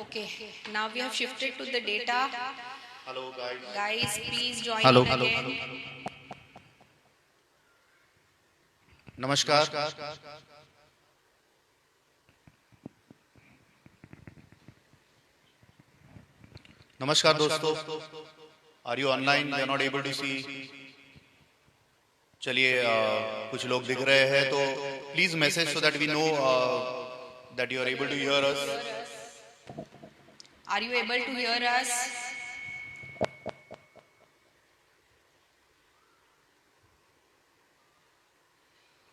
Okay, now we have shifted to the data. Hello guys. Guys, please join Hello. in again. नमस्कार. नमस्कार दोस्तों. Are you online? We are not able to see. चलिए कुछ लोग दिख रहे हैं तो please message so that we know that you are able to hear us. Are you able to hear us?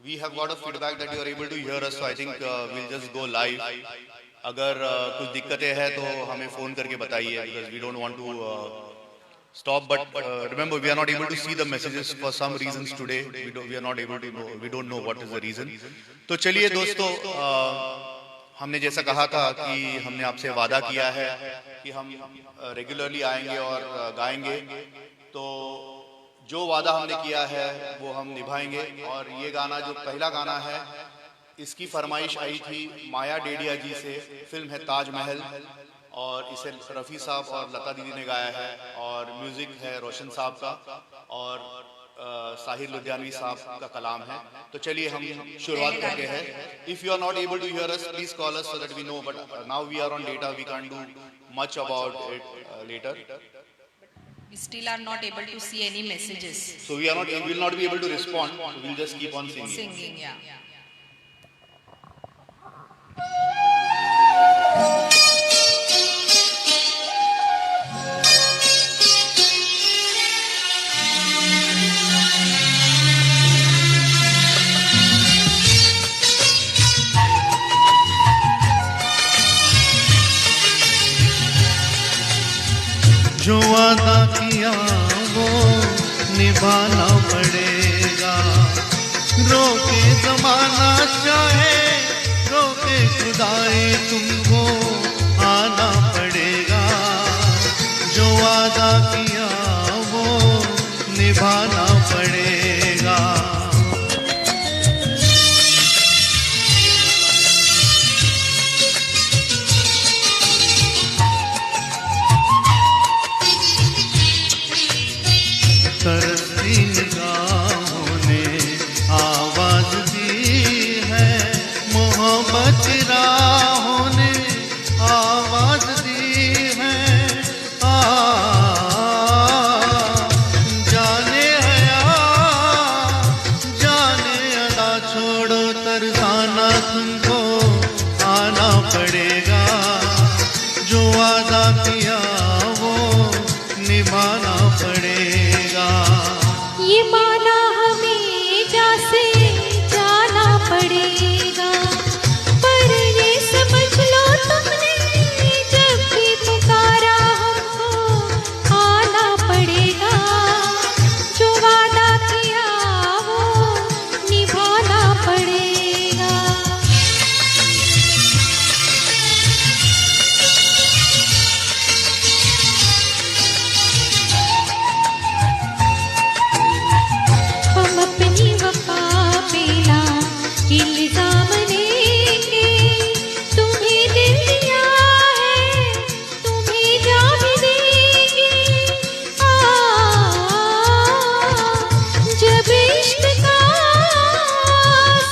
We have got a feedback that you are able to hear us, so I think we'll just go live. अगर कुछ दिक्कतें हैं तो हमें phone करके बताइए because we don't want to stop. But remember, we are not able to see the messages for some reasons today. We are not able to know. We don't know what is the reason. तो चलिए दोस्तों, हमने जैसा कहा था कि हमने आपसे वादा किया है कि हम रेगुलरली आएंगे और गाएंगे. तो जो वादा हमने किया है वो हम निभाएंगे. और ये गाना जो पहला गाना है, इसकी फरमाइश आई थी माया डेडिया जी से. फिल्म है ताजमहल और इसे रफ़ी साहब और लता दीदी ने गाया है और म्यूजिक है रोशन साहब का और साहिर लुधियानवी साहब का कलाम है. तो चलिए हम शुरुआत करते हैं. If you are not able to hear us, please call us so that we know. But now we are on data, we can do much about it later. We still are not able to see any messages. So we will not be able to respond. So we'll just keep on singing. Singing, yeah. जो वादा किया वो निभाना पड़ेगा. रोके जमाना चाहे रोके खुदाई, तुमको आना पड़ेगा. जो वादा किया वो निभाना पड़ेगा. तरसती निगाहों ने आवाज दी है, मोहब्बत राहों ने आवाज दी है. जाने हया जाने अदा, छोड़ो तरसाना, तुमको आना पड़ेगा. जो वादा किया वो निभाना पड़ेगा. ये माना हमें जैसे जाना पड़ेगा, पर ये समझ लो तुमने जब भी पुकारा हमको आना पड़ेगा. जो वादा किया वो निभाना पड़ेगा. हम अपनी वफा पे ना इल्जाम लेंगे, तुम्हें दिल दिया है तुम्हें जा भी देंगे. जब इश्क का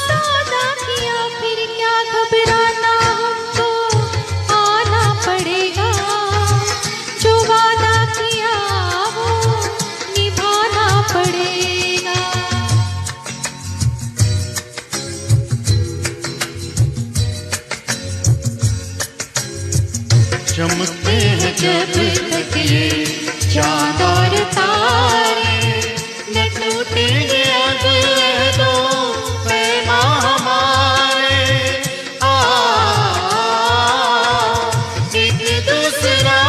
सौदा किया फिर क्या घबराना, हमको आना पड़ेगा. जो वादा किया वो निभाना पड़ेगा. चमकते हैं जब तक ये चांद और तारे, न टूटेंगे अब दो पैमा हमारे. एक दूसरा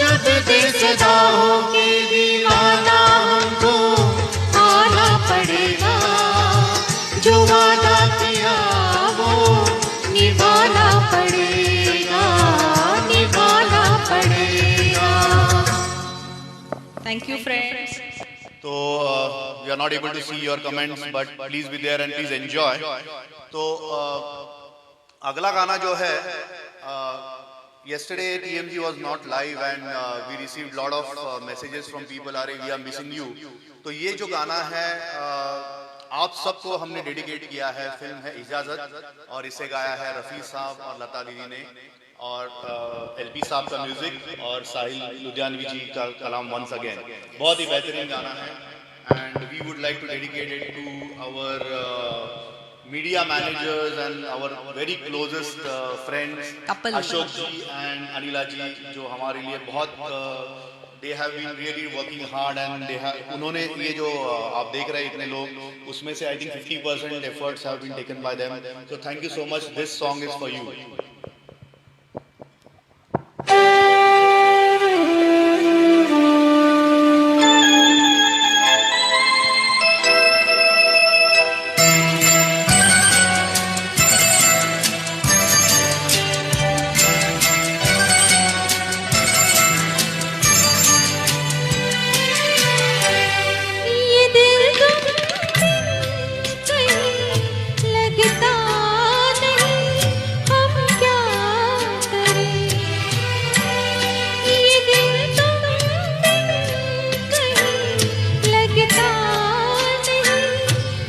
जब दे सदा होके दीवाना, हमको आना पड़ेगा. जो वादा किया वो निभाना पड़ेगा, निभाना पड़ेगा. Thank you, friends. तो we are not able to see your comments, but please be there and please enjoy. तो अगला गाना जो है yesterday TMG was not live and we received lot of messages from people, are we are missing you. तो ये जो गाना है आप सबको हमने डेडिकेट किया है, फिल्म है इजाजत और इसे गाया है रफ़ी साहब और लता दीदी ने और एलपी साहब का म्यूजिक और साहिल लुधियानवी जी का कलाम वंस अगेन। बहुत ही बेहतरीन गाना है and we would like to dedicate it to our media managers and our very closest friends Couple. Ashok ji and Anila ji जो हमारे लिए बहुत they have been really working hard and they have उन्होंने ये जो आप देख रहे हैं इतने लोग उसमें से I think 50% efforts have been taken by them, so thank you so much. This song is for you. ये दिल तुम कहीं लगता नहीं, हम क्या करें। ये दिल तुम कहीं लगता नहीं,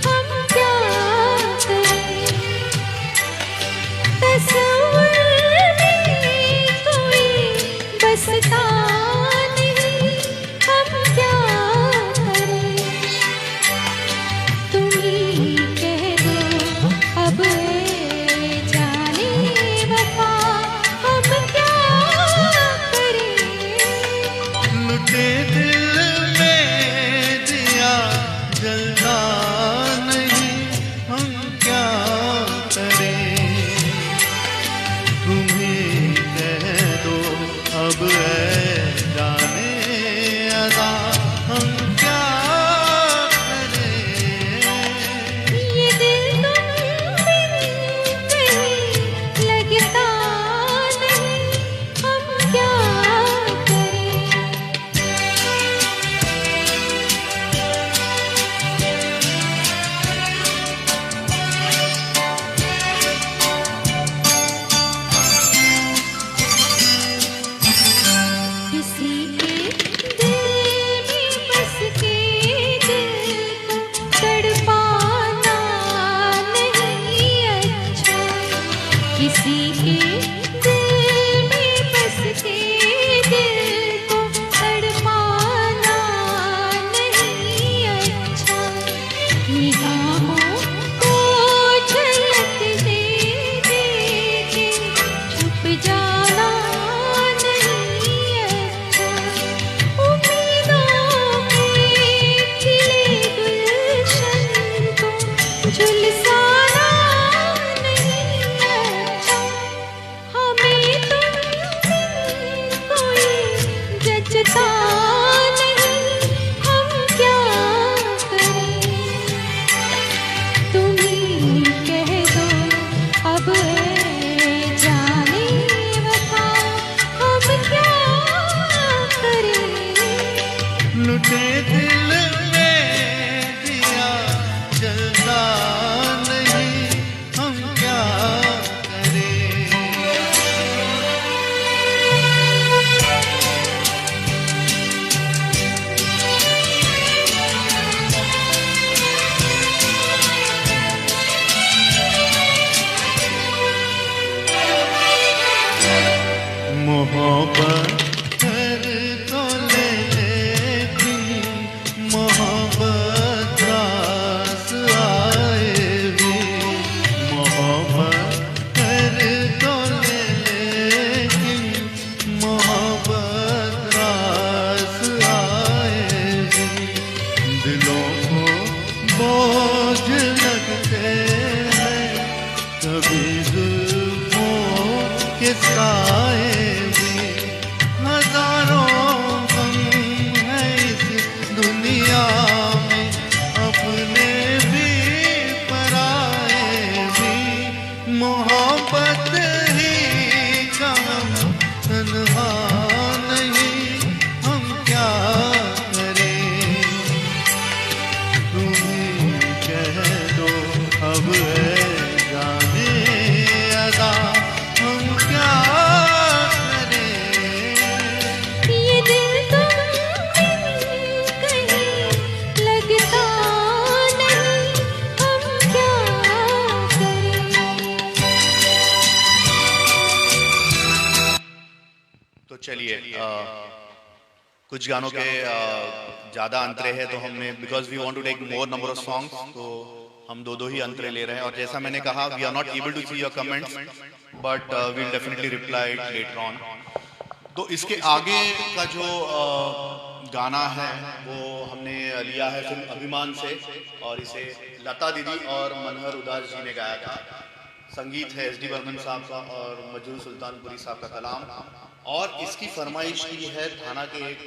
हम क्या करें। तस्वीर में कोई बसता नहीं, हम क्या करें। तुम ही कह दो अब ए जाने वफा, हम क्या करें। लुटे दिल में दिया जलता नहीं, हम क्या करें। तुम्हें कह दो अब ऐ जाने अदा, हम क्या करें। ये दिल तुम कहीं लगता नहीं, हम क्या करें। किसी के दिल में बस के दिल को तड़पाना नहीं अच्छा। किसी के दिल में बस के दिल को तड़पाना नहीं अच्छा। निगाहों को झलक दे के छुप जाना नहीं अच्छा। उम्मीदों के खिले गुलशन को झुलसाना नहीं अच्छा। हमें तुम कोई जचता नहीं, हम क्या करें। तुम ही कह दो अब ए जाने वफा, हम क्या करें। लुटे दिल में दिया जलता नहीं, हम क्या करें। मोहब्बत कर तो ले लेकिन मोहब्बत रास आए भी। मोहब्बत कर तो ले लेकिन मोहब्बत रास आए भी। दिलों को बोझ लगते हैं कभी जुल्फों के साए भी। हजारों गम है इस दुनिया में, अपने भी पराए भी। मोहब्बत ही काम तन्हा नहीं, हम क्या करें। तुम्हें कह दो अब ऐ जाने अदा, हम क्या क्या करे। ये दिल तो कहीं लगता नहीं, हम क्या करें। तो चलिए कुछ गानों के ज़्यादा अंतरे हैं, तो हमने because we want to take more number of songs, तो हम दो ही अंतरे ले रहे हैं। और जैसा मैंने कहा, we are not able to see your comments, but we'll definitely reply later on. तो इसके आगे का जो गाना है वो हमने लिया है फिल्म अभिमान से, और इसे लता दीदी और मनहर उदास जी ने गाया था। संगीत है SD बर्मन साहब का और मजरूर सुल्तानपुरी साहब का कलाम। और इसकी फरमाइश की है थाना के एक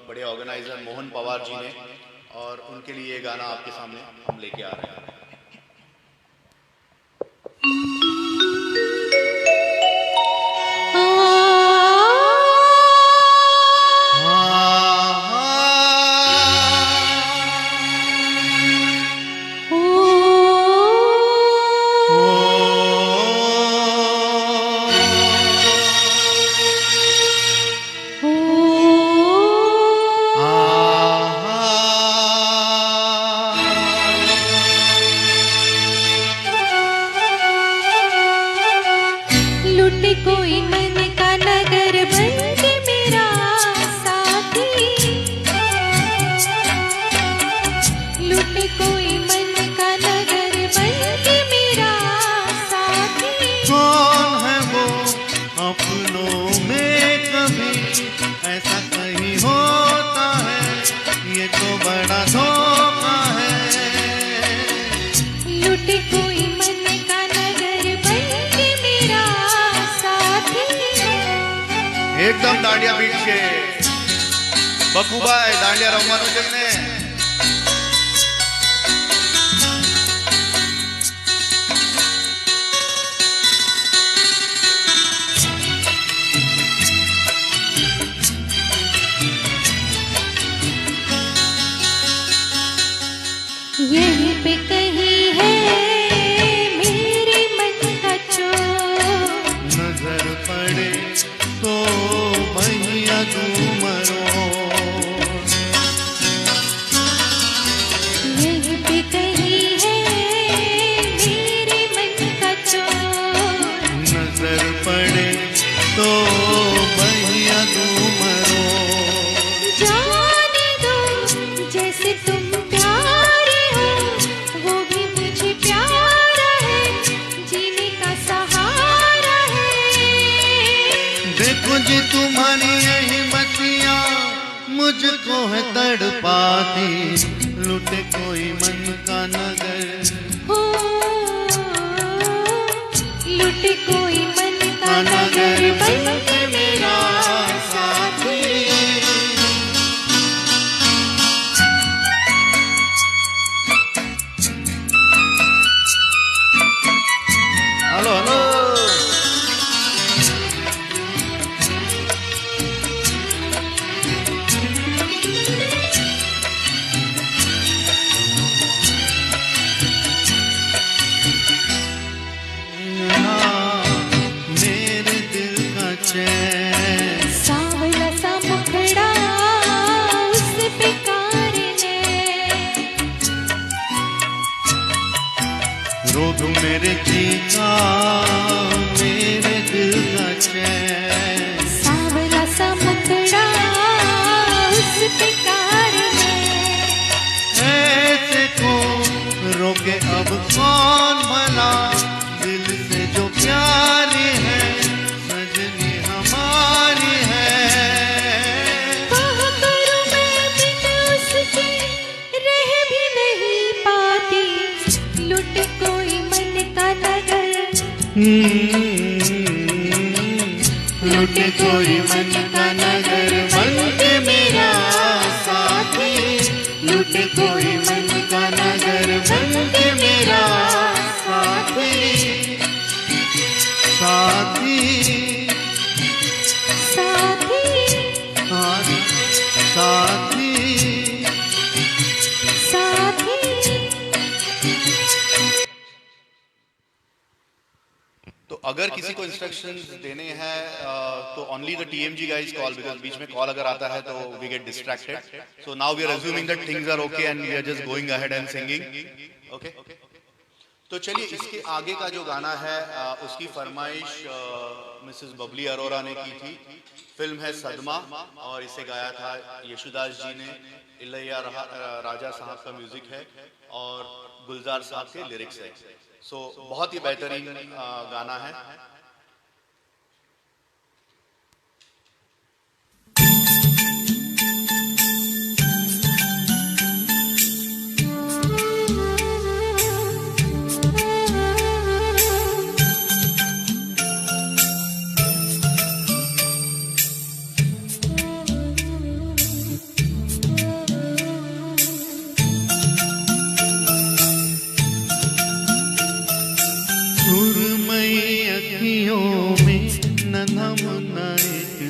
बड़े ऑर्गेनाइजर मोहन पवार जी ने, और उनके लिए ये गाना आपके सामने हम लेके आ रहे हैं। कोई मन का नगर बन के मेरा साथी, लूटे कोई मन का नगर बन के मेरा साथी। कौन है वो अपनों में कभी ऐसा कहीं होता है, ये तो बड़ा धोखा है। लूटे कोई मन का नगर बन के मेरा साथी। एकदम दांडिया बीट के बखूबा है दांडिया रमवानो जमने। यहीं पे कहीं है मेरे मन का चोर, नजर पड़े तो भैया तुम मरो। यहीं पे कहीं है मेरे मन का चोर, नजर पड़े तो भैया तुम मरो। जाने दो जैसे तुम प्यारे हो, वो भी मुझे प्यारा है, जीने का सहारा है। देखो जी तुम्हारी यही मतियाँ मुझको है तड़पाती, लुटे कोई मन का नगर हो लूटे कोई मन का नगर बन के मेरा साथी। Hello hello. मेरे दिल का चैन, सांवला सा मुखड़ा उस पे कारने, रोग मेरे जीता मेरे दिल का चैन। सांवला सा मुखड़ा उस पे कारने। ऐसे को रोके अब कौन भला, दिल से जो प्यारी है सजनी हमारी है। कहाँ करूँ मैं बिन उसके, रह भी नहीं पाती, लुट कोई मन का नगर, लुटे कोई मन का नगर बन के मेरा साथी, लुटे कोई मन का नगर बन के मेरा साथी। साथी साथी साथी साथी। तो अगर किसी को इंस्ट्रक्शन सजेशंस देने हैं तो only the TMG guys call, because बीच में कॉल अगर आता है तो we get distracted. So now we are assuming that things are okay and we are just going ahead and singing. Okay, तो चलिए इसके आगे का जो गाना है उसकी फरमाइश मिसेस बबली अरोरा ने की थी. फिल्म है सदमा और इसे गाया था यशुदास जी ने. इलैया राजा साहब का म्यूजिक है और गुलजार साहब के लिरिक्स है. सो बहुत ही बेहतरीन गाना है.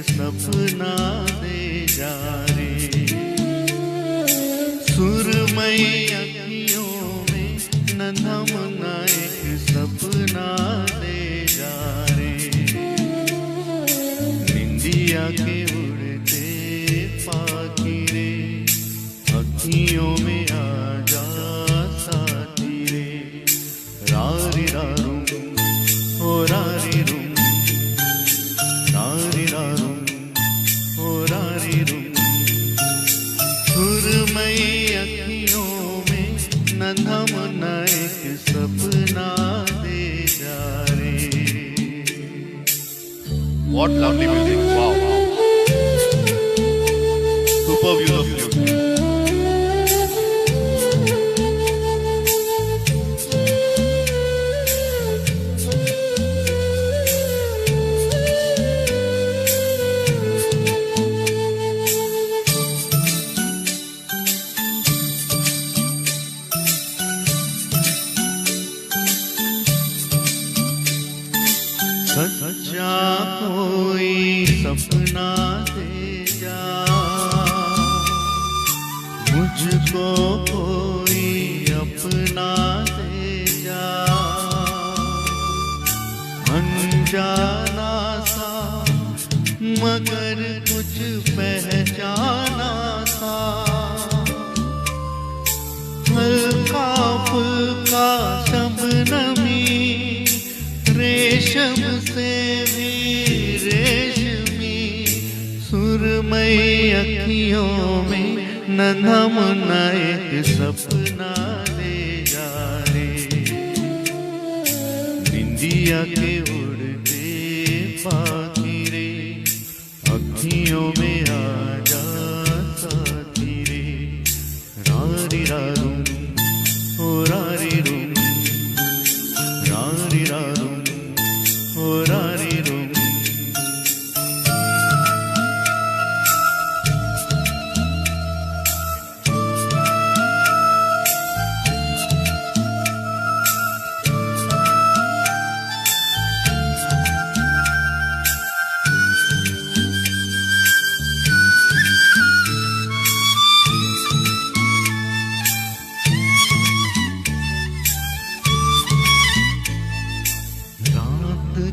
सपना दे जा रे, सुरमई अखियों में नन्हा मुन्ना एक सपना दे जा रे. निंदिया के उड़ते पाखी रे, अखियों में आ जा साथी रे. रारी रारूं ओ रारी रूं, रारी रारूं ओ रारी रूं. सुरमई अखियों में नन्हा मुन्ना एक सपना दे जा रे. What lovely music! Wow! Superb use of flute. सच्चा कोई सपना दे जा, मुझको कोई अपना दे जा. अनजाना सा मगर कुछ पहचाना सा, हल्का फुल्का शबनमी रेशम से भी रेशमी. सुरमई अखियों में नन्हा मुन्ना एक सपना दे जा रे. निंदिया के उड़ते पाखी रे, अखियों में आ जा साथी रे. रारी रारूं ओ रारी रूं, रारी रारूं ओ रारी रूं.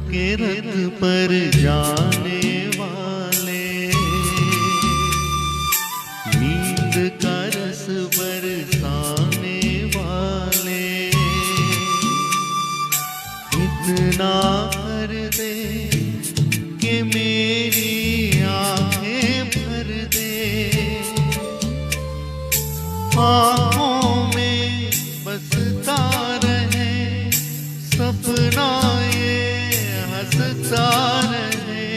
के रथ पर जाने वाले, नींद का रस बरसाने वाले. इतना कर दे कि मेरी आंखें भर दे, आँखों में बसता रहे सपना हंसता रहे.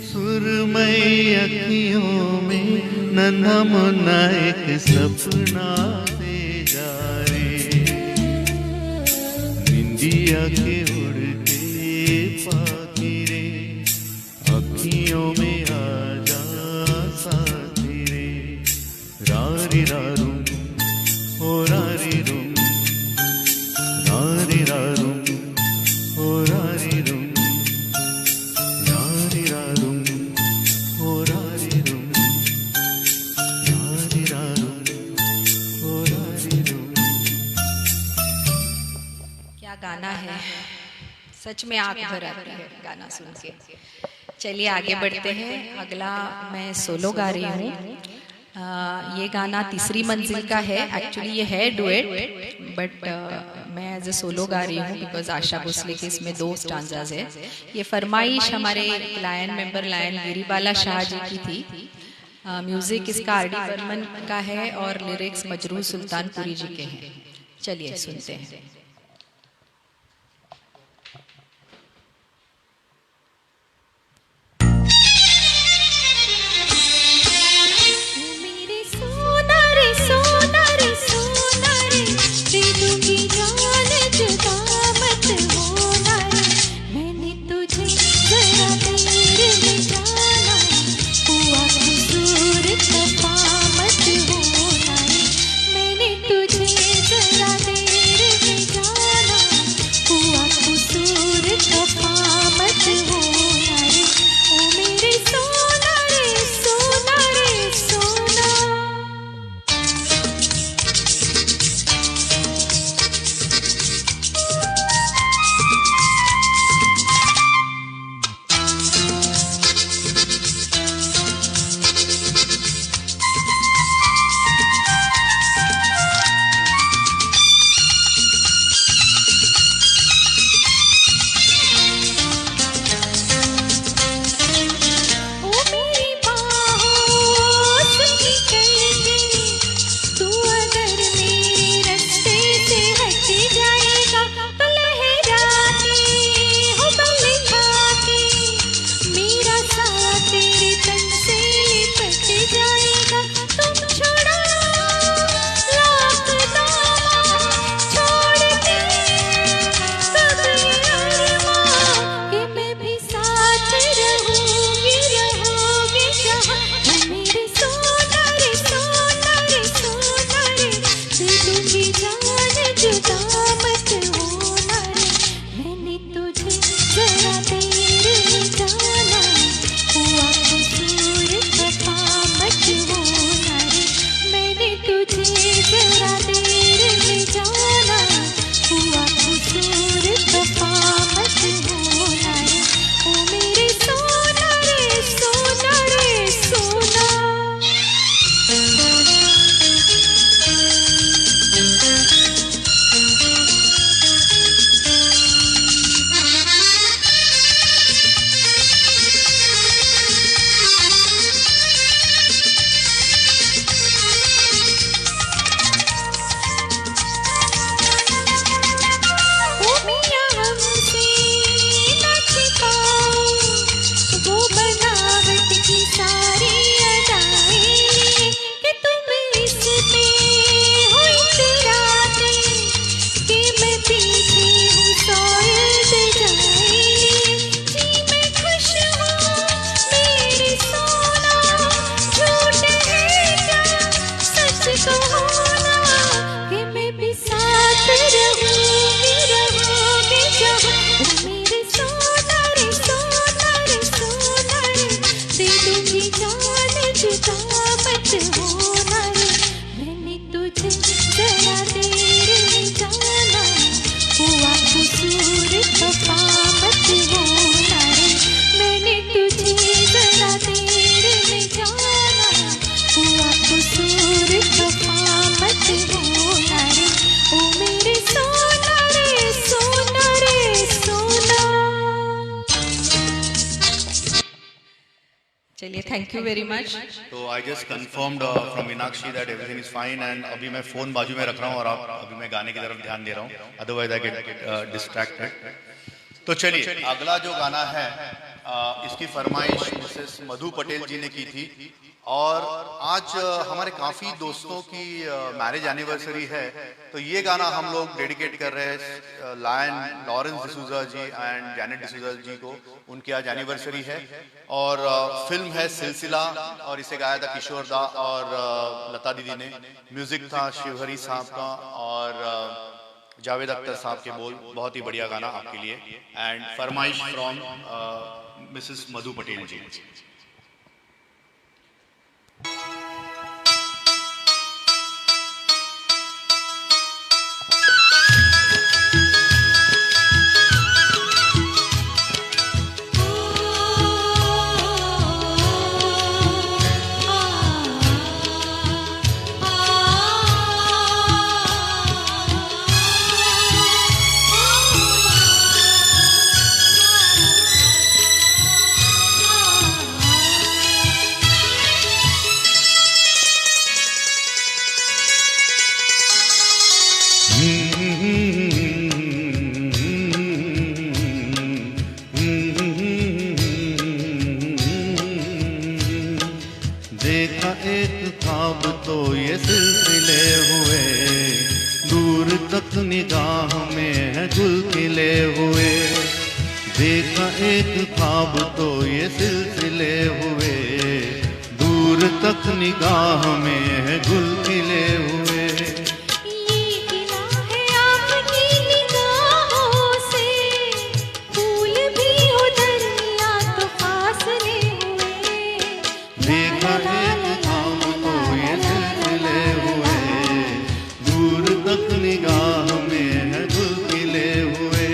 सुरमई अखियों में नन्हा मुन्ना एक सपना दे जा रे. निंदिया के उड़ते पाखी रे, अखियों में आ जा साथी रे. रारी रारूं ओ रारी रूं, रारी रारूं ओ रारी रूं. क्या गाना है. सच में आंख भर आती है गाना सुन के। चलिए आगे बढ़ते हैं। अगला मैं सोलो गा रही हूँ। ये गाना तीसरी मंजिल का है। एक्चुअली ये है डुएट, बट मैं एज ए सोलो गा रही हूँ बिकॉज आशा भोसले के इसमें 2 स्टांजाज है। ये फरमाइश हमारे lion member lion Giribala Shah ji की थी। म्यूजिक इसका आर डी बर्मन का है और लिरिक्स मजरूह सुल्तानपुरी जी के हैं। चलिए सुनते हैं। मेरे सोना रे सोना रे सोना रे, दे दूंगी जान जुदा मत होना रे। मैंने तुझे जरा देर में जाना, हुआ कसूर खफा मत होना रे। मैंने तुझे जरा देर में जाना, हुआ कसूर खफा मत होना रे। ओ मेरे सोना रे सोना रे सोना। ओ मेरी बाहों से निकल के तू अगर मेरे रास्ते से हट जाएगा, तो लहराते हो बल खाके मेरा साथ तेरे तन से लिपट जाएगा। तुम छोड़ो लाख दावा छोड़ के सब अरमां कि मैं भी साथ रहूंगी रहोगे जहाँ। ओ मेरे सोना रे सोना रे सोना रे, दे दूंगी जान जुदा मत होना रे। मैंने तुझे जरा देर में जाना, हुआ कसूर खफा मत होना रे। मैंने तुझे जरा देर में जाना, हुआ कसूर खफा मत होना रे। ओ मेरे सोना रे सोना रे सोना। ओ मियां हमसे न छिपाओ वो बनावट की सारी अदाएं, कि तुम इस पे हो इतराते कि मैं पीछे हूँ सोए बजाए। जी मैं खुश हूँ मेरे सोना, झूठ है क्या सच कहो ना, कि मैं भी साथ रहूंगी रहोगे जहाँ। ओ मेरे सोना रे सोना रे सोना रे, दे दूंगी जान जुदा मत होना रे। मैंने तुझे जरा देर में जाना, हुआ कसूर खफा मत होना रे। मैंने तुझे जरा देर में जाना, हुआ कसूर खफा मत होना रे। ओ मेरे सोना रे सोना रे सोना। चलिए थैंक यू वेरी मच। तो I just confirmed from Meenakshi that everything is fine and अभी मैं फोन बाजू में रख रहा हूँ और अभी मैं गाने की तरफ ध्यान दे रहा हूँ, अदरवाइज आई गेट डिस्ट्रैक्टेड। तो चलिए अगला जो गाना है इसकी फरमाइश मिसेस मधु पटेल जी ने की थी और आज हमारे काफी दोस्तों की मैरिज एनिवर्सरी है, तो ये गाना हम लोग डेडिकेट कर रहे हैं lion Lawrence D'Souza ji and Janet D'Souza ji को। उनकी आज एनिवर्सरी है और फिल्म है सिलसिला और इसे गाया था किशोर दा और लता दीदी ने। म्यूजिक था शिवहरी साहब का और जावेद अख्तर साहब के बोल। बहुत ही बढ़िया गाना आपके लिए एंड फरमाइश फ्रॉम मिसेस मधु पटेल जी। निगाह में है गुल खिले हुए। देखा एक ख्वाब तो ये सिलसिले हुए, दूर तक निगाह में है गुल खिले हुए। ये गिला है आपकी निगाहों से, फूल भी उधर या तो फासले हुए। देखा एक ख्वाब तो ये सिलसिले हुए, दूर तक निगाह में है गुल खिले हुए।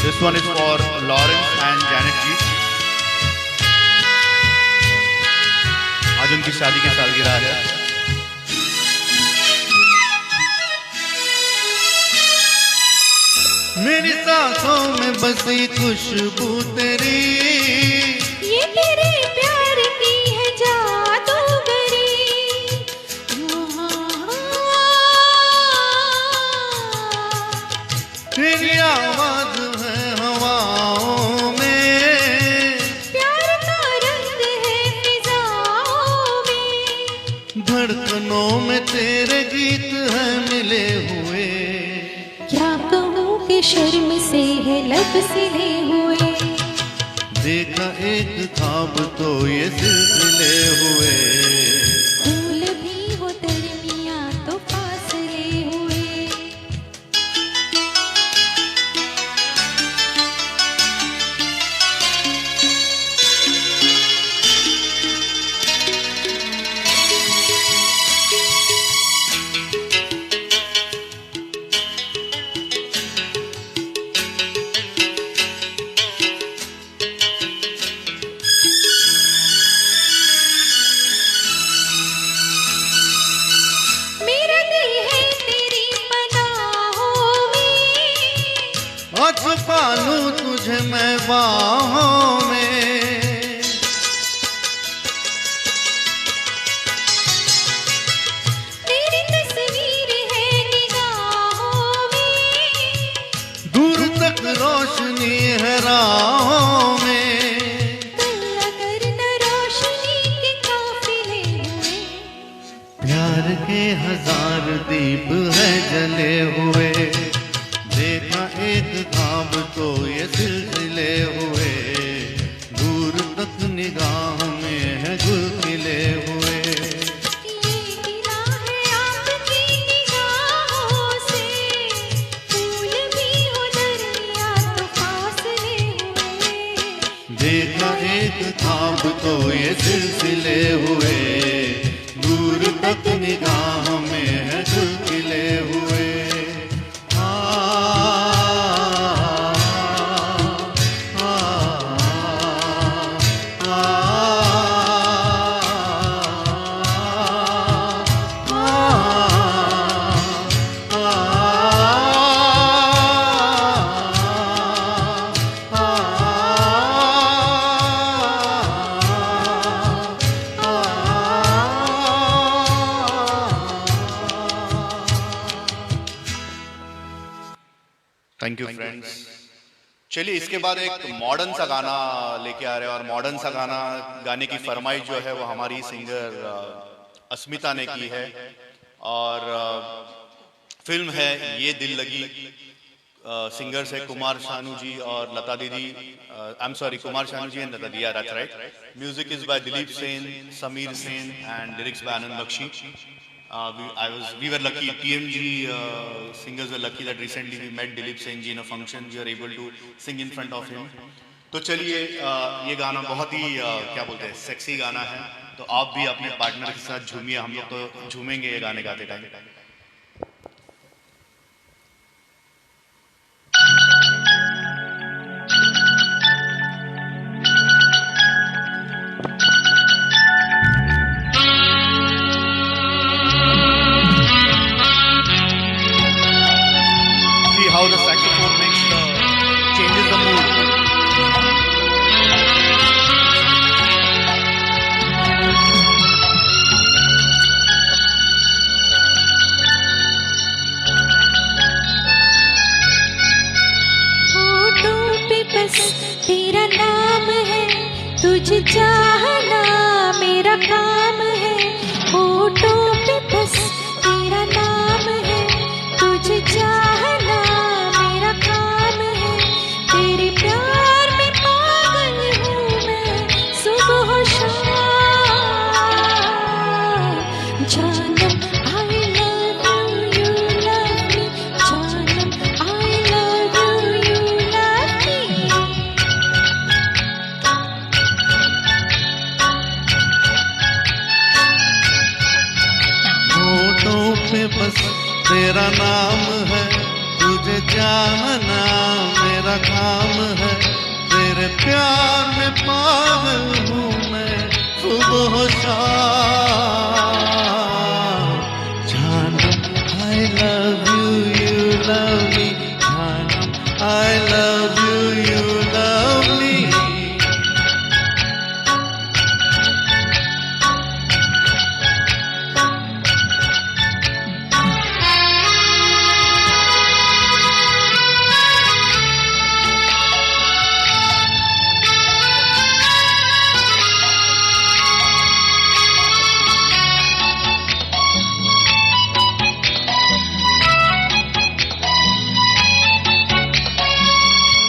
This one is for Lawrence and Janet जी। आज उनकी शादी की सालगिरह है। मेरी सांसों में बसी खुशबू तेरी, ये तेरे प्यार की है जादूगरी। तेरी आवाज है हवाओं में, प्यार का रंग है फिजाओं में। धड़कनों में तेरे गीत है मिले हुए। क्या कहूँ कि शर्म से है लब सिले हुए। देखा एक ख्वाब तो ये सिलसिले हुए, फूल भी हो दरमियाँ तो फासले हुए। मेरा दिल है तेरी पनाहों में, आज पालूं तुझे मैं बाहों में। तेरी तस्वीर है निगाहों में। दूर तक रोशनी है राहों में। अल्लाह करना रोशनी के काफिले हुए। प्यार के हजार दीप है जले हुए। देखा एक ख्वाब तो ये सिलसिले हुए, दूर तक निगाह में है गुल खिले हुए। ये गिला है आपकी निगाहों से, फूल भी उधर या तो फासले हुए। देखा एक ख्वाब तो ये सिलसिले हुए, दूर तक निगाह में है गुल खिले हुए। Thank you friends. चलिए इसके बाद एक मॉडर्न सा गाना लेके आ रहे हैं, और मॉडर्न सा गाना गाने की फरमाइश जो है वो हमारी सिंगर अस्मिता ने की है, और फिल्म है ये दिल लगी। सिंगर्स है कुमार शानू जी और Lata Didi. I am sorry, Kumar Sanu ji and Lata Didi, that's right. Music is by Dilip Sen, Sameer Sen and lyrics by Anand Bakshi. We were lucky, TMG singers were lucky that recently we met Dilip Singh ji in a function. We were able to sing in front of him. तो चलिए ये गाना बहुत ही क्या बोलते हैं, sexy गाना है, तो आप भी अपने पार्टनर के साथ झूमिए, हम लोग तो झूमेंगे ये गाने गाते time. How the saxophone makes changes the mood. नाम है, तुझे चाहना मेरा काम है, होठों पे बस तेरा नाम है, तुझे चाहना मेरा काम है, तेरे प्यार में पागल हूँ मैं सुबह शाम। जानम I love you, you love me, जानम I love you, you love me। होठों पे बस तेरा नाम है, तुझे चाहना मेरा काम है, तेरे प्यार में पागल हूँ मैं सुबह शाम। जानम I love you, you love me, जानम I love you, you love me।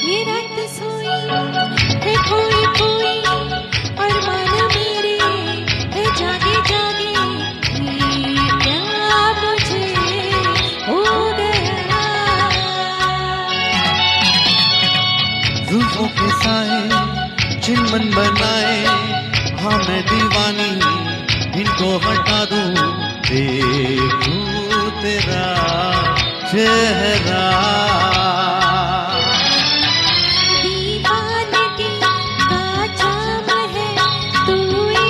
ये रात सोई है खोई खोई, और मन मेरे है जागे जागे, ये क्या मुझे हो गया। जुल्फों के साए चिनमन बनाए, हाँ मैं दीवानी इनको हटा दूं, देखूं तेरा चेहरा। दीवानगी का जाम है, तू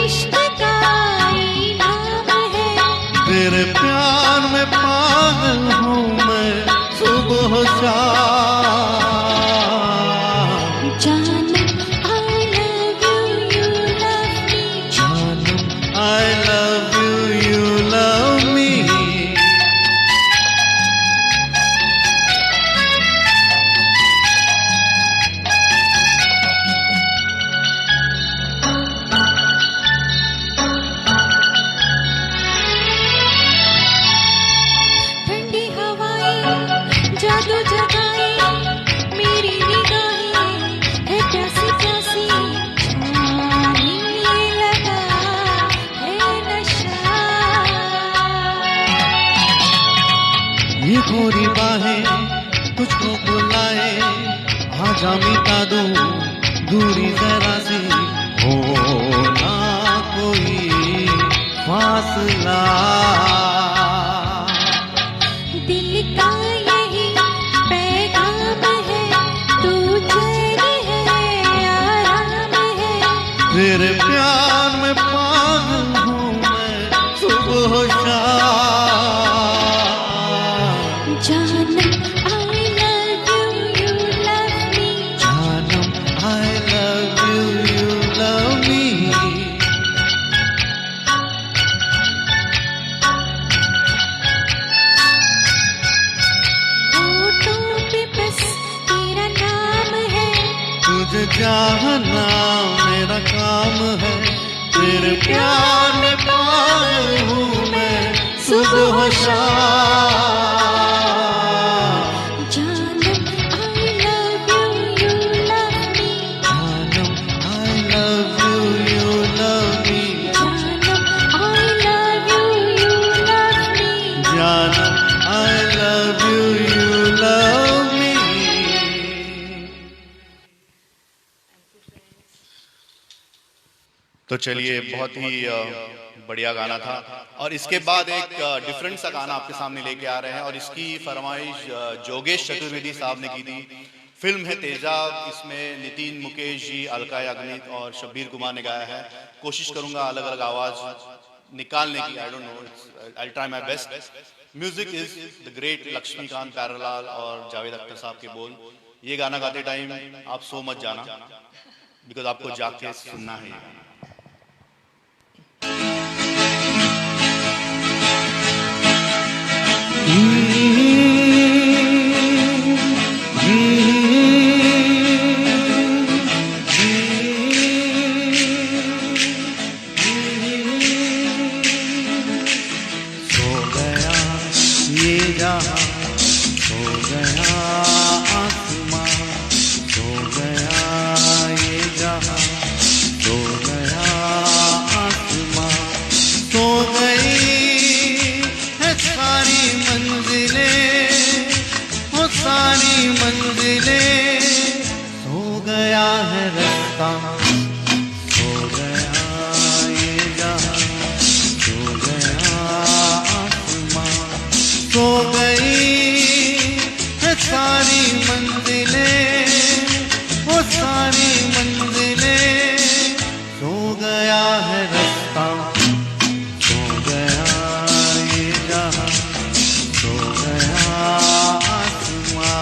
इश्क का इनाम है, तेरे प्यार में पागल हूँ मैं सुबह शाम। जानम I love you, you love me, जानम I love you, you love me। ठंडी हवाएं जादू जगाए, मेरी निगाहें है प्यासी प्यासी, छाने लगा है नशा। ये गोरी बाहें तुझको बुलाए, आजा मिटा दूं दूरी जरा सी, हो ना कोई फासला। दिल का यही पैगाम है, तू चैन है आराम है, तेरे प्यार में पागल हूँ मैं सुबह शाम। जानम I love you, you love me, जानम I love you, you love me। होठों पे बस तेरा नाम है, तुझे चाहना मेरा काम है, तेरे प्यार में पागल हूँ मैं सुबह शाम। जानम I love you, you love me, जानम I love you, you love me, जानम I love you, you love me। जानम I love you, you love me। तो चलिए, बहुत ही बढ़िया गाना था। और इसके बाद एक डिफरेंट सा गाना आपके सामने लेके आ रहे हैं, और इसकी फरमाइश जोगेश चतुर्वेदी साहब ने की थी। फिल्म है तेजाब, इसमें नितिन मुकेश जी, अलका याग्निक और शब्बीर कुमार ने गाया है। कोशिश करूंगा अलग अलग आवाज निकालने की, I don't know, I try my best. Music is the great Laxmikant Pyarelal और जावेद अख्तर साहब के बोल। ये गाना गाते टाइम आप सो मत जाना, बिकॉज आपको जाके सुनना है ये गाना। रास्ता, सो गया ये जहां, सो गया आसमां, सो गई है सारी मंजिलें, वो सारी मंजिलें, सो गया है रास्ता, सो गया ये जहां, सो गया आसमां।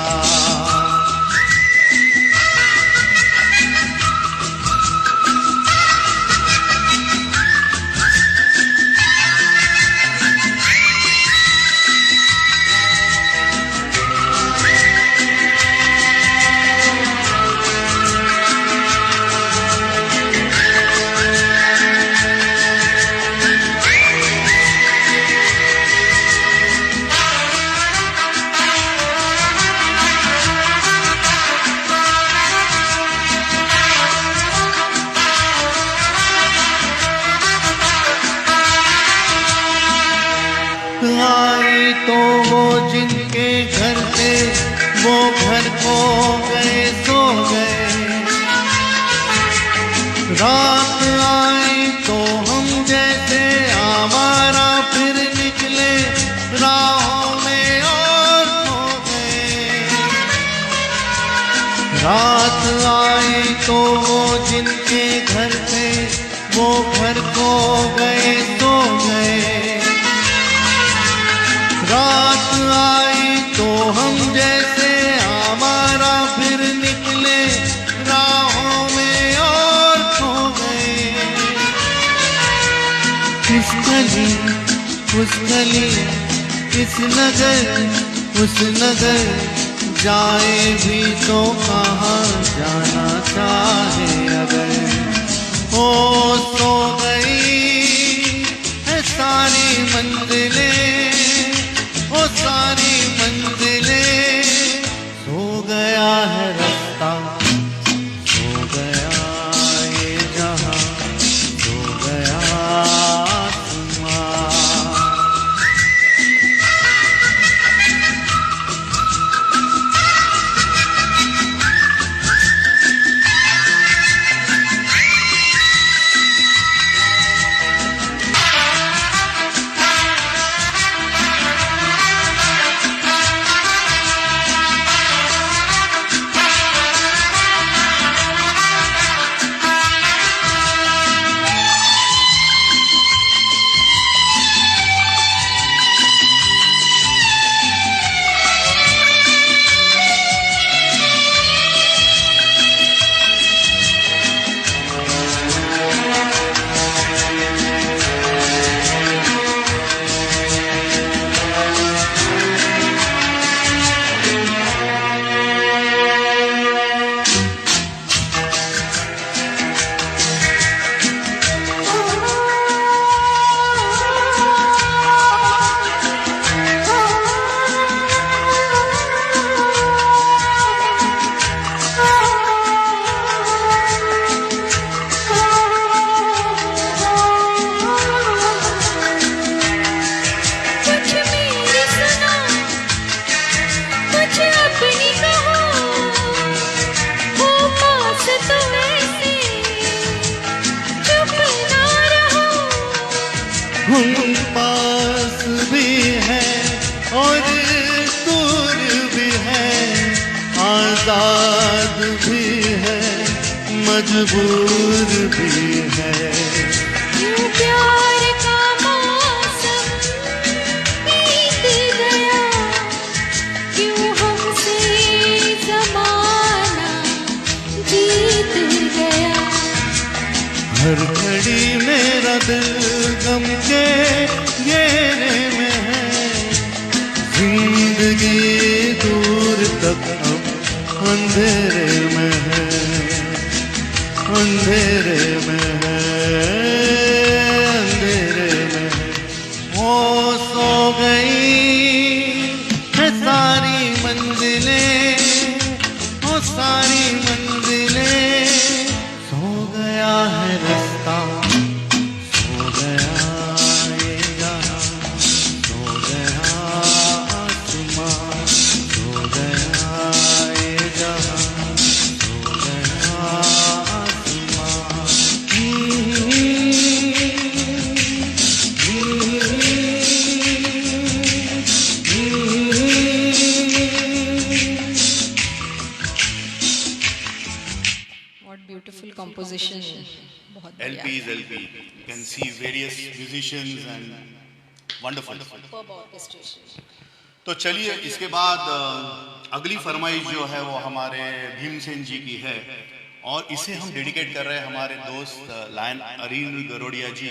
आई तो वो जिनके घर थे, वो घर को गए सो गए, रात आई तो हम जैसे आवारा फिर निकले राहों में और खो गए, रात आई तो वो जिनके घर थे, वो घर को गए सो गए, रात आई तो हम जैसे आवारा फिर निकले राहों में और खो गए, इस गली उस गली, इस नगर उस नगर, जाए भी तो कहाँ जाना चाहे अगर, ओ सो गई है सारी मंजिलें, वो सारी मंजिलें, सो गया है रास्ता, सो गया ये जहां, सो गया आसमां। हम पास भी है और दूर भी है, आजाद भी है मजबूर भी है, यूं प्यार का मौसम बीत गया, क्यों हमसे ज़माना जीत गया, हर घड़ी मेरा दिल गम के घेरे में है, जिंदगी दूर तक अब अंधेरे में है, अंधेरे में है, अंधेरे में है, वो सो गई है सारी मंजिलें, वो सारी मंजिलें, सो गया है रास्ता, सो गया ये जहां, सो गया आसमां, सो गया ये जहां, सो गया composition बहुत बढ़िया LP is LP. You can see various musicians and wonderful. Superb orchestration. तो चलिए इसके बाद अगली फरमाइश जो है वो हमारे भीमसेन जी की है और इसे हम डेडिकेट कर रहे हैं हमारे दोस्त लायन अरिन गरोडिया जी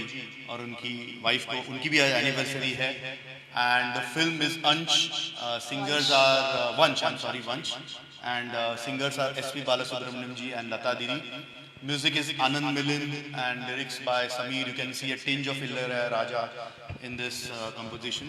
और उनकी वाइफ को, उनकी भी आज एनिवर्सरी है। And the film is Ansh, singers are Vansh and singers are SP Balasubrahmanyam ji and Lata Didi. Music is Anand Milind and lyrics by Sameer. You can see a tinge of Ilayaraja in this composition.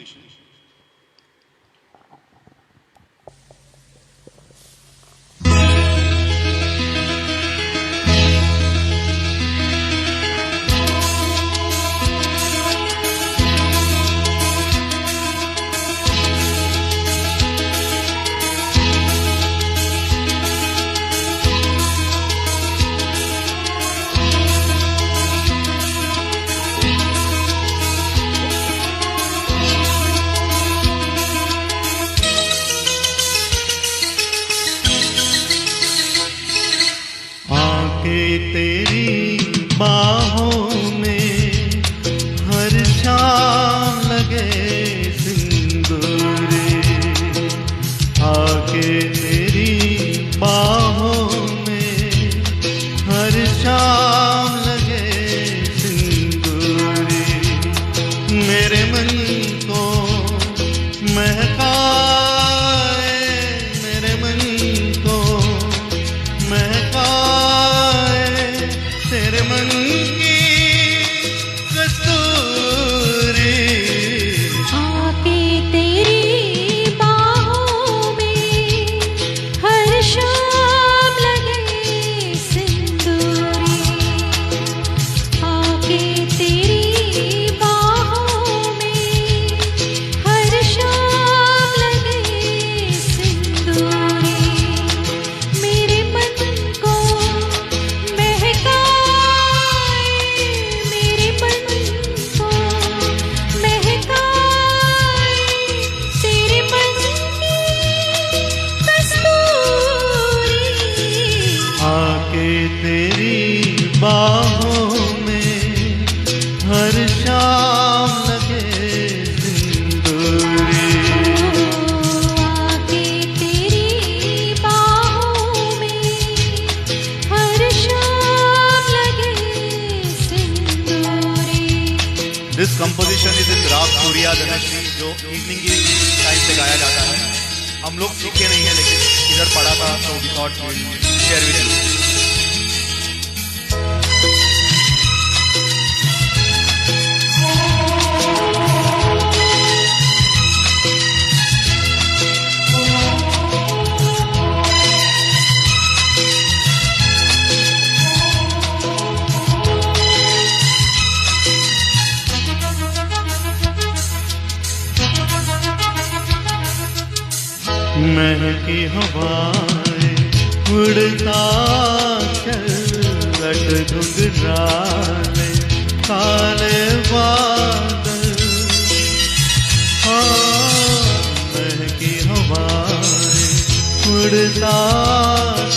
तेरी बाहों में हर शाम लगे सिंदूरी, आके तेरी बाहों में हर शाम लगे सिंदूरी, मेरे मन को महकाए, मेरे मन को महकाए तेरे मन की कस्तूरी। आके तेरी बाहों में हर शाम लगे सिंदूरी, आके तेरी बाहों में हर शाम लगे सिंदूरी, मेरे मन को महका तेरी बाहों में हर शाम लगे सिंदूरी। आके तेरी बाहों में हर शाम लगे सिंदूरी। दिस कंपोजिशन इज इन राग सूर्या धनश्री, जो इवनिंग की टाइम पे गाया जाता है। हम लोग सीखे नहीं है लेकिन इधर पढ़ा था, तो we thought we will share with you. महकी हवाएं उड़ता चल, लट घुंघराले काले बादल, हाँ महकी हवाएं उड़ता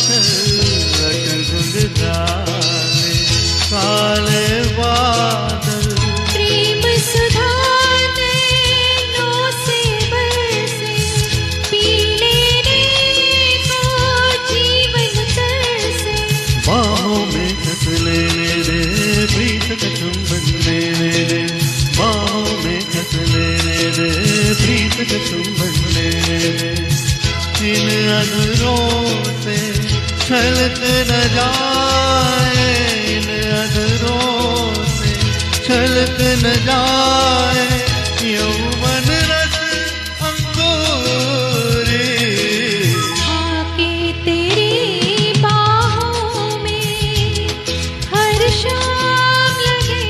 चल, लट घुंघराले काले बादल, प्रेम सुधा नैनों से बरसे, पी लेने को जीवन तरसे, बाहों में कस लेने दे, प्रीत का चुंबन लेने दे, बाहों में कस लेने दे, प्रीत का चुंबन लेने दे, इन अधरों से छलक न जाए, इन अधरों से छलक न जाए यौवन रस अंकुरी। आके तेरी बाहों में हर शाम लगे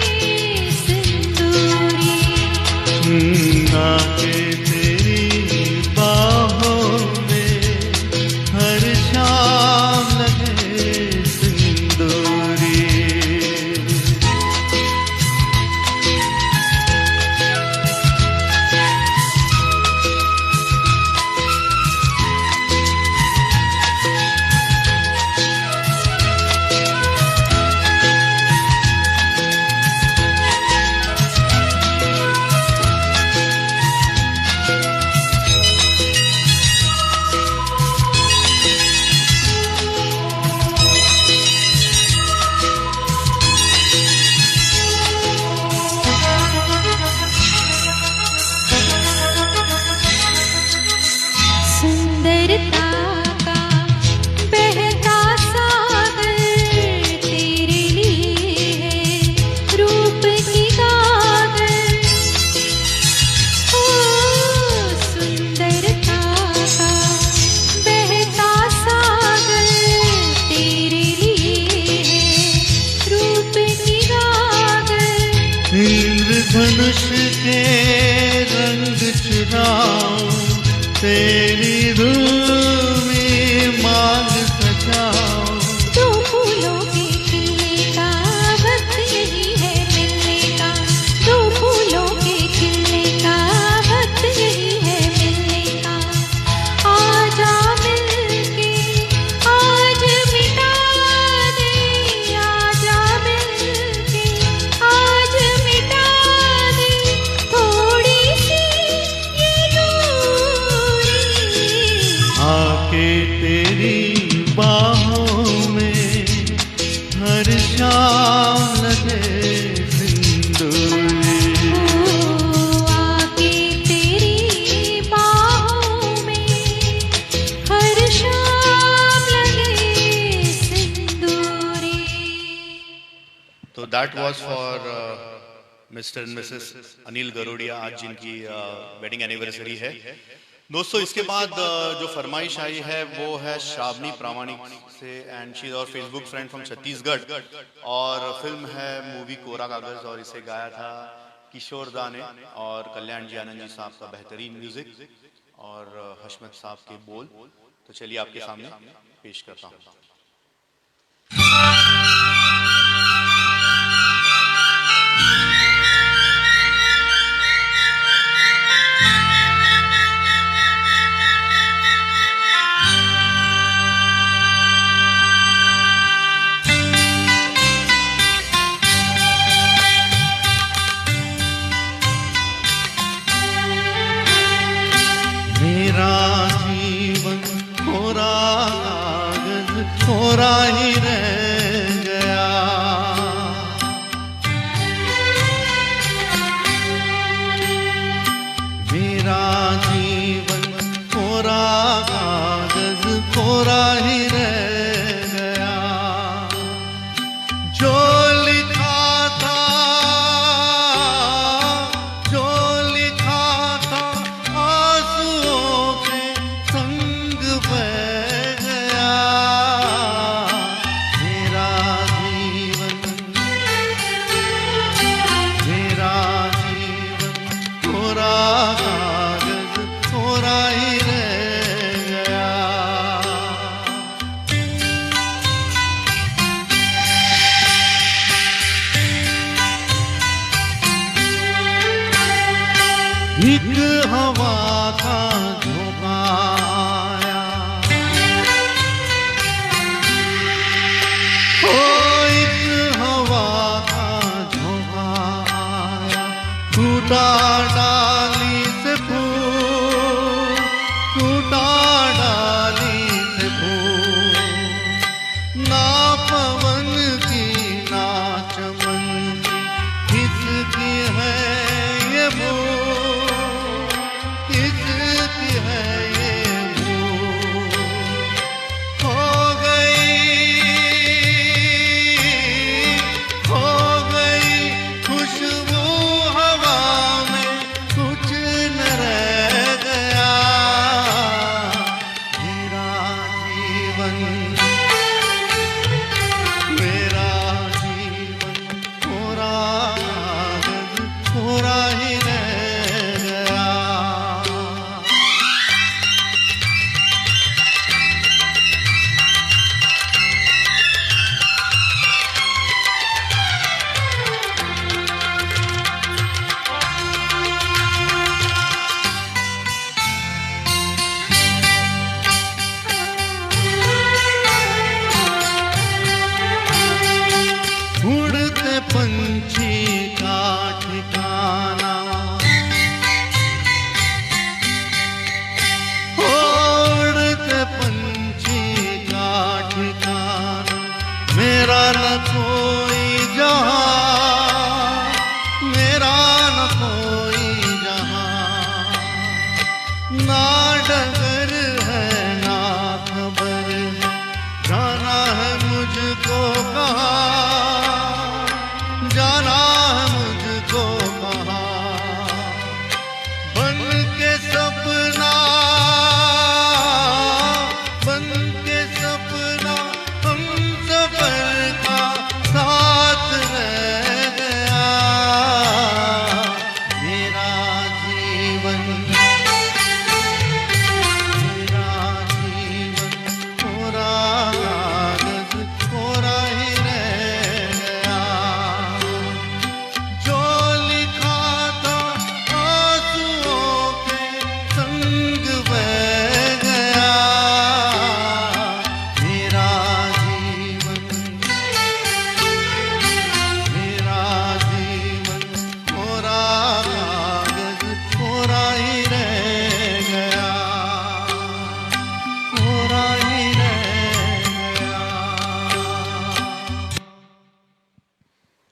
सिंदूरी, आके तेरी बाहों में हर शाम लगे सिंदूरी। होश के रंग चुराऊं, तेरी धूमी मांग सजाऊं। दो फूलों के खिलने का वक्त यही है मिलने का, दो फूलों के खिलने का वक्त यही है मिलने का। आजा मिलके आज मिटा दे, आजा मिलके आज मिटा दे थोड़ी सी ये दूरी। आके तेरी बाहों में हर शाम लगे सिंदूरी। आके तेरी बाहों में हर शाम लगे सिंदूरी। तो that was for mister and Mrs Anil Garodia, आज जिनकी वेडिंग एनिवर्सरी है। दोस्तों इसके बाद जो फरमाइश आई है वो है श्रावणी प्रामाणिक से, and she is our Facebook friend from Chhattisgarh, और फिल्म है मूवी कोरा कागज, और इसे गाया था किशोर दा ने, और कल्याण जी आनंद जी साहब का बेहतरीन म्यूजिक और हशमत साहब के बोल। तो चलिए आपके सामने पेश करता हूँ। मेरा जीवन कोरा कागज कोरा ही रह गया। मेरा जीवन कोरा कागज कोरा ही रह गया। जो लिखा था, जो लिखा था आंसुओं के संग बह गया। मेरा जीवन कोरा कागज कोरा ही रह गया। एक हवा का झोंका आया, ओ एक हवा का झोंका आया। टूटा डाली से फूल, टूटा डाली से फूल। ना पवन की ना चमन की, किसकी है ये भूल,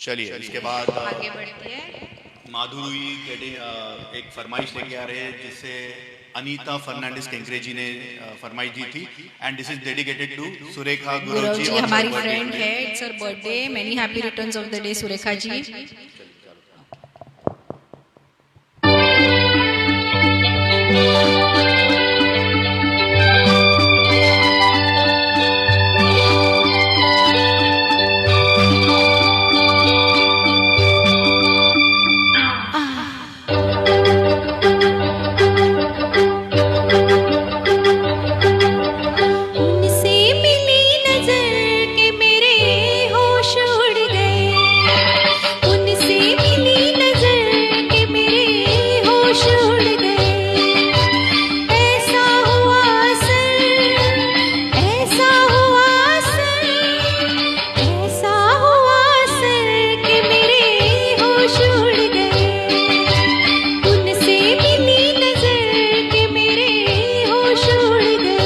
चलिए इसके बाद आगे बढ़ती है। माधुरी एक फरमाइश लेके आ रहे हैं जिससे अनीता फर्नांडिस केंकरे जी ने फरमाइश दी थी, and this is dedicated to Surekha Guru Guru ji ji हमारी फ्रेंड है, it's her birthday, many happy returns of the day Surekha ji. उनसे मिली नजर के मेरे होश उड़ गए, उनसे मिली नजर के मेरे होश उड़ गए। ऐसा हुआ असर, ऐसा हुआ असर, ऐसा हुआ असर के मेरे होश उड़ गए। उनसे मिली नजर के मेरे होश उड़ गए।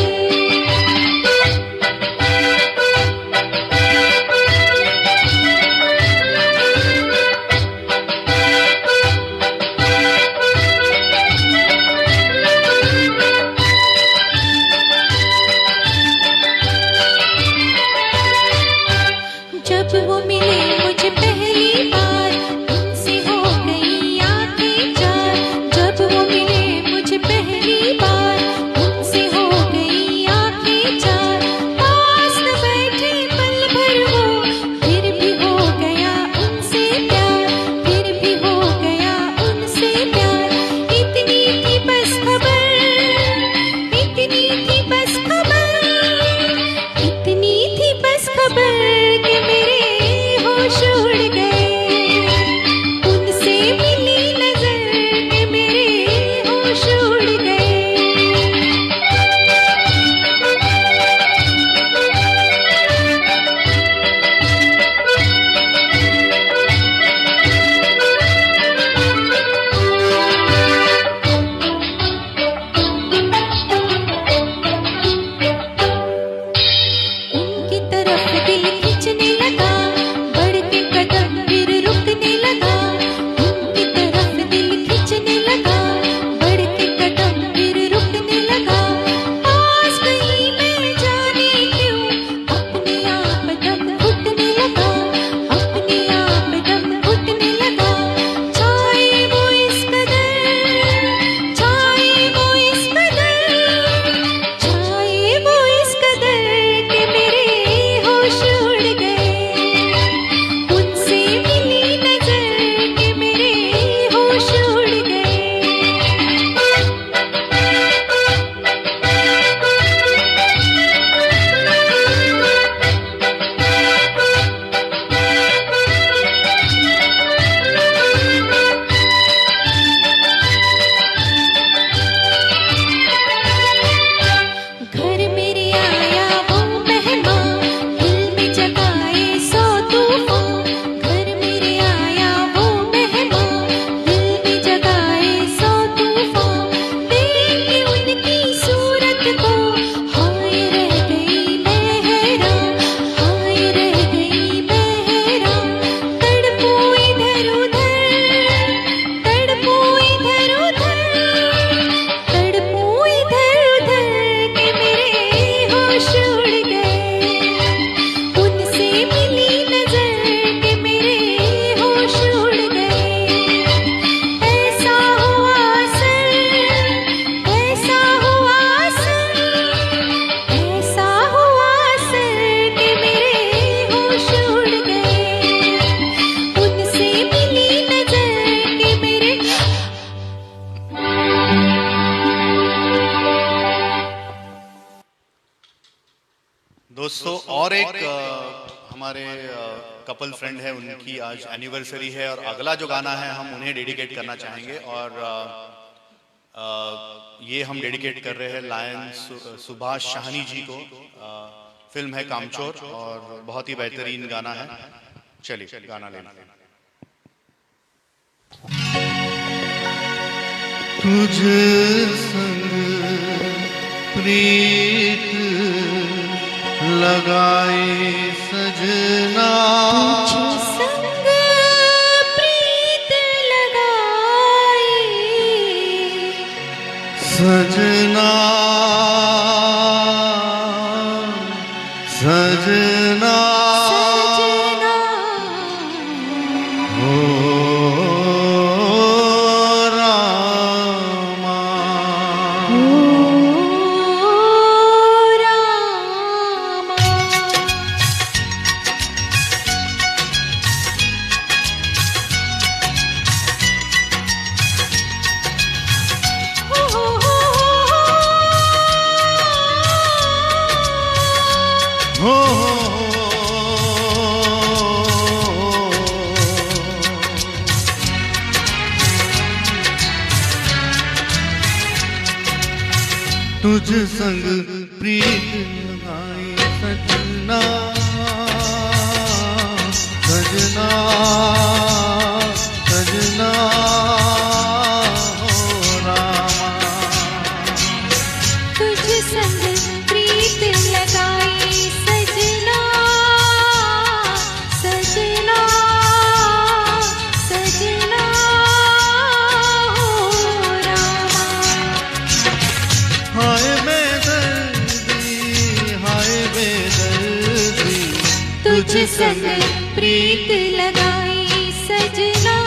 जब वो मिले मुझे पहली बार, उनसे हो गई आंखें चार। जब वो मिले मुझे पहली बार, उनसे हो गई आंखें चार। पास न बैठे पल भर वो, फिर भी हो गया उनसे प्यार, फिर भी हो गया उनसे प्यार। इतनी थी बस खबर, इतनी थी बस खबर, इतनी थी बस खबर के मेरे होश उड़ गए। उनसे मिली नजर के मेरे होश उड़ गए। उनकी तरफ दिल खींचने लगा, बढ़ के कदम फिर रुकने लगा। उनकी तरफ दिल खींचने लगा, बढ़ के कदम फिर रुकने लगा। पास गई मैं जाने क्यों, अपने आप दम घुटने लगा, अपने आप दम घुटने लगा। छाए वो इस कदर, छाए वो इस कदर, छाए वो इस कदर के मेरे होश उड़ गए। उनसे मिली नजर के मेरे होश उड़ गए। घर मेरे आया वो मेहमान, दिल में जगाए सौ तूफान। घर मेरे आया वो मेहमान, दिल में जगाए सौ तूफान। देख के उनकी सूरत को हाय रह गई मैं हैरान, हाय रह गई मैं हैरान। तड़पू इधर उधर, तड़पू इधर उधर, तड़पू इधर उधर के मेरे होश उड़ गए। उनसे मिली नजर के मेरे होश उड़ गए। ऐसा हुआ असर, ऐसा हुआ असर, ऐसा हुआ असर के मेरे होश उड़ गए। उनसे मिली नजर के मेरे। दोस्तों और एक हमारे कपल फ्रेंड है, उनकी आज एनिवर्सरी है और अगला जो गाना है हम उन्हें डेडिकेट करना चाहेंगे, और ये हम डेडिकेट कर रहे हैं लायन सुभाष शाहनी जी को। फिल्म है कामचोर और बहुत ही बेहतरीन गाना है। चलिए गाना लेना। तुझ संग प्रीत लगाई सजना, तुझ संग तुझ संग प्रीत लगाई सजना सजना सजना हो रामा। तुझ संग प्रीत लगाई सजना सजना सजना हो रामा। हाय बेदर्दी तुझ संग प्रीत लगाई सजना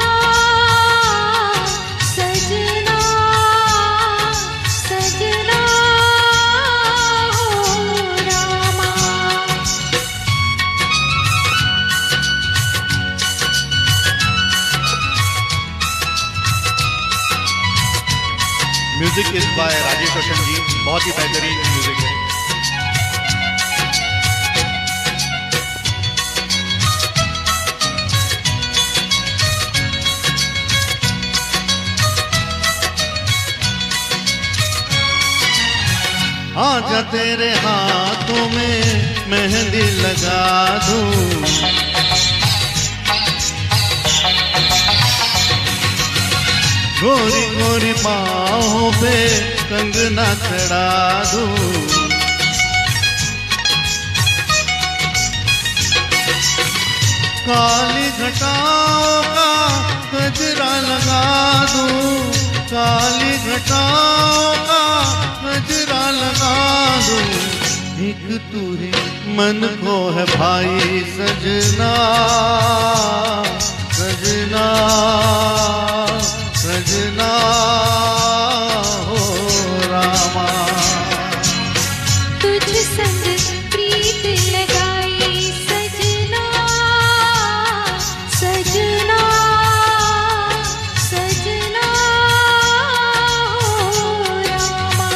सजना सजना हो Rama. Music is by Rajesh Roshan ji, बहुत ही बेहतरीन म्यूजिक है। आजा तेरे हाथों में मेहंदी लगा दूं, गोरी गोरी बाहों पे कंगना चढ़ा दूं, काली घटाओं का गजरा लगा दूं, काली घटाओं का गजरा लगा दूं, एक तू ही मन को है भाई सजना सजना सजना हो रामा। तुझ संग प्रीत लगाई सजना सजना सजना हो रामा।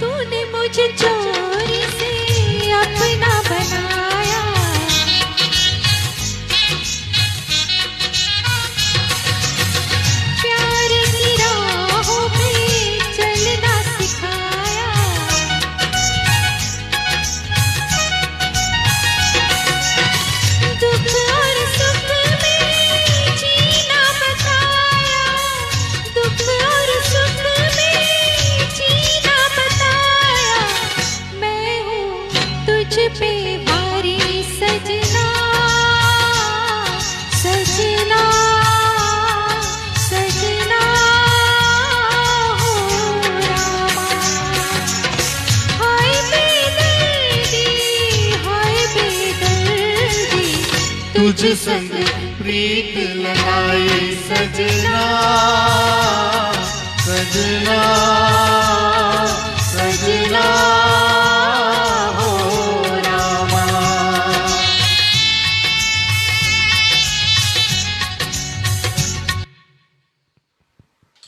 तूने मुझे चोरी से अपना बनाया, प्यार की राहों पे चलना सिखाया, दुख और सुख में जीना बताया, दुख और सुख में जीना बताया, मैं हूँ तुझ पे भारी सजना सजना सजना हो रामा। हाय बेदर्दी तुझ संग प्रीत लगाई सजना सजना सजना हो रामा।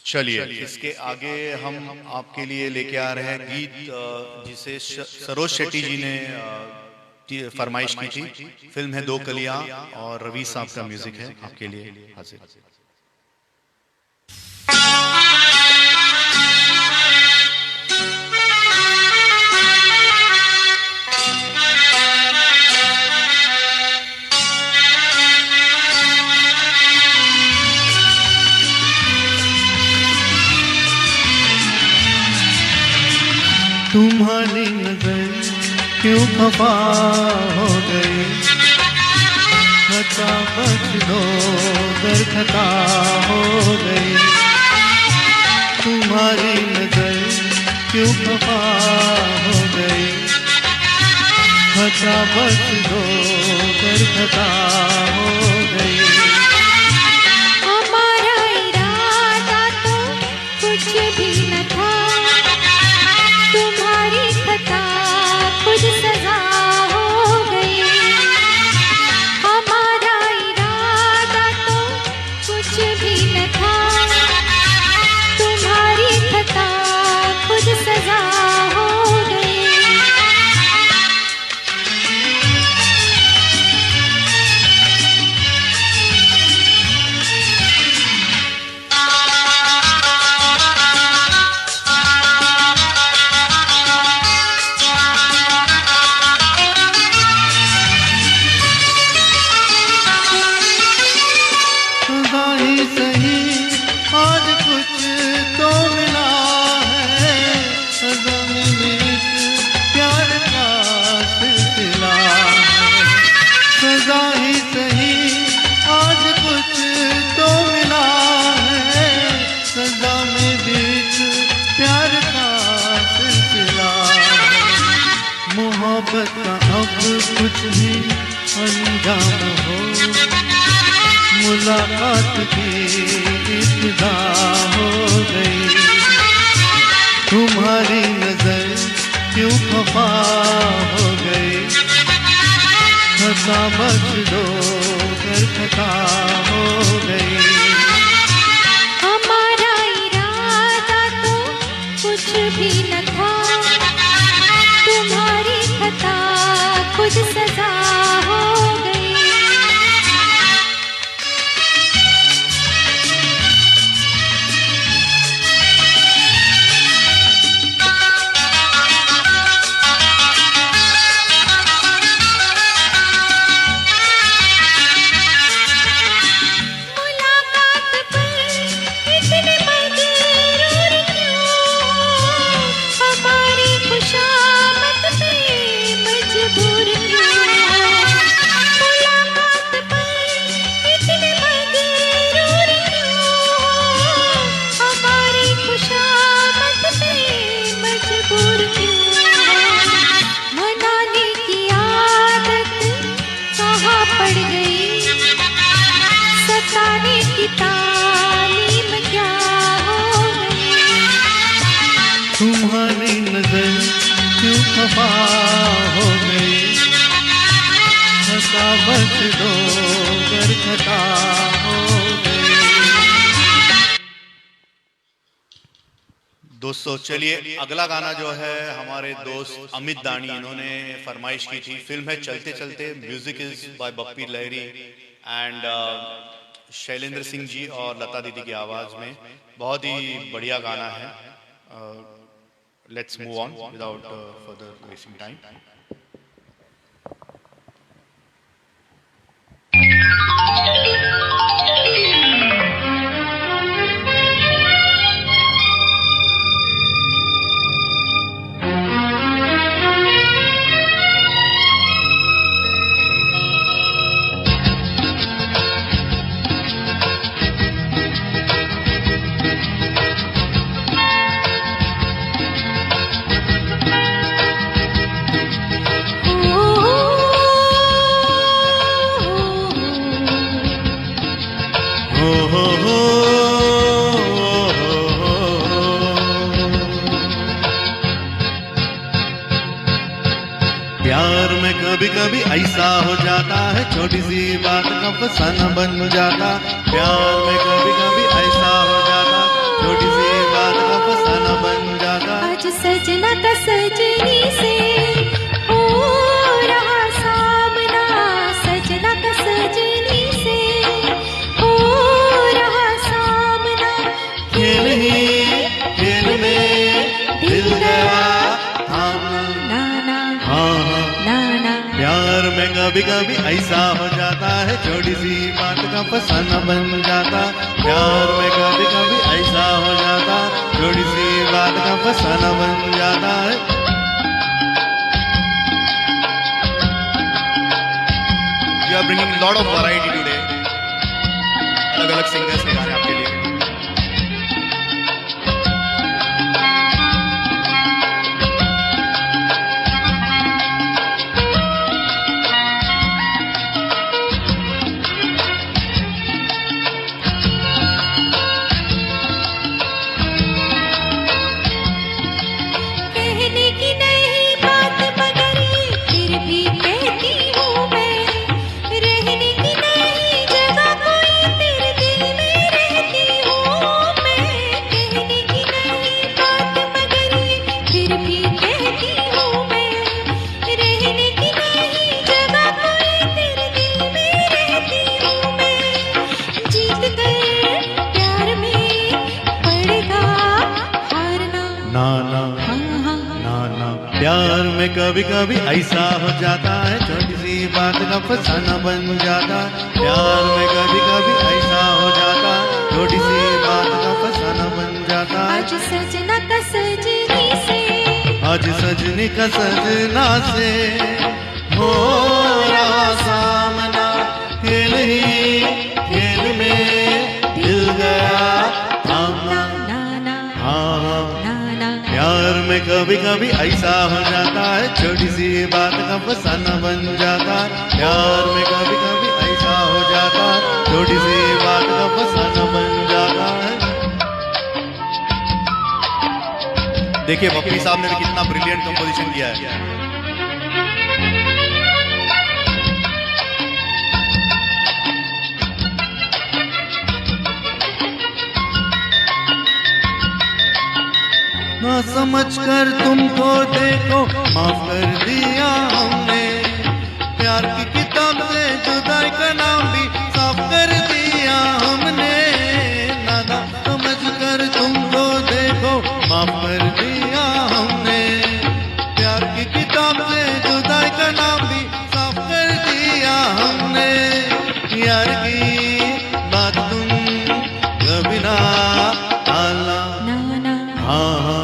चलिए इसके आगे हम आपके लिए लेके आ रहे हैं गीत जिसे सरोज शेट्टी जी ने फरमाइश की थी। फिल्म है दो कलियां और रवि साहब का म्यूजिक है आपके लिए हाजिर। तुम्हारी नजर क्यों खफा हो गई, खता बच दो दरखता हो गई, तुम्हारी नजर क्यों खफा हो गई, खता बच दो दरखता हो गई। हमारा इरादा तो कुछ भी न सजा ही सही आज कुछ तो मिला है, सजा में बीच प्यार का सिलसिला। मोहब्बत का अब कुछ भी अंजाम हो, मुलाकात की इब्तिदा हो गई। तुम्हारी नजर क्यों खफा हो गई, खता बच दो कर खता हो गई। हमारा इरादा तो कुछ भी न था, तुम्हारी खता खुद सजा हो गई। तुम्हारी नजर क्यों खफा हो गई, खता बच दो कर खता हो गई। दोस्तों चलिए अगला गाना जो है हमारे दोस्त अमित दानी इन्होंने फरमाइश की थी। फिल्म है Chalte Chalte, music is by Bappi Lahiri and Shailendra Singh ji और लता दीदी की आवाज में। बहुत ही बढ़िया गाना है। Let's move on without further wasting time. प्यार में कभी कभी ऐसा हो जाता है, छोटी सी बात का फसाना बन जाता। प्यार में कभी कभी ऐसा हो जाता, छोटी सी बात का फसाना बन जाता। आज सजना का सजनी से हो रहा सामना, सजना का सजनी से हो रहा सामना। खेल ही खेल में दिल गया थामना। नाना हाँ हाँ नाना, प्यार में कभी कभी ऐसा हो जाता है, छोटी सी बात का फसाना बन जाता। प्यार में कभी कभी ऐसा हो जाता, छोटी सी बात का फसाना बन जाता है। We are bringing lot of variety today, अलग अलग सिंगर्स के गाने आपके लिए। कहने की नहीं बात मगर फिर भी कहती हूँ मैं, रहने की नहीं जगह कोई तेरे दिल में रहती हूँ मैं। कहने की नहीं बात मगर फिर भी कहती हूँ मैं, रहने की नहीं जगह कोई तेरे दिल में रहती हूँ मैं। जीत कर प्यार में पड़ेगा हारना। नाना नाना, प्यार में कभी कभी ऐसा हो जाता है, छोटी सी बात का फसाना बन जाता। प्यार में कभी कभी ऐसा हो जाता, छोटी सी बात का फसाना बन जाता। आज सजना का सजनी से, आज सजनी का सजना से हो रहा सामना। कभी कभी ऐसा हो जाता है, छोटी सी बात का फसाना बन जाता है। प्यार में कभी कभी ऐसा हो जाता है, छोटी सी बात का फसाना बन जाता है। देखिए बप्पी साहब ने भी कितना ब्रिलियंट कंपोजिशन किया है। ना समझ कर तुमको देखो, माफ कर दिया हमने। प्यार की किताब से जुदाई का नाम भी साफ कर दिया हमने। ना समझ कर तुमको देखो, माफ कर दिया हमने। प्यार की किताब से जुदाई का नाम भी साफ कर दिया हमने। यार की बात तुम कभी ना टालना। हाँ,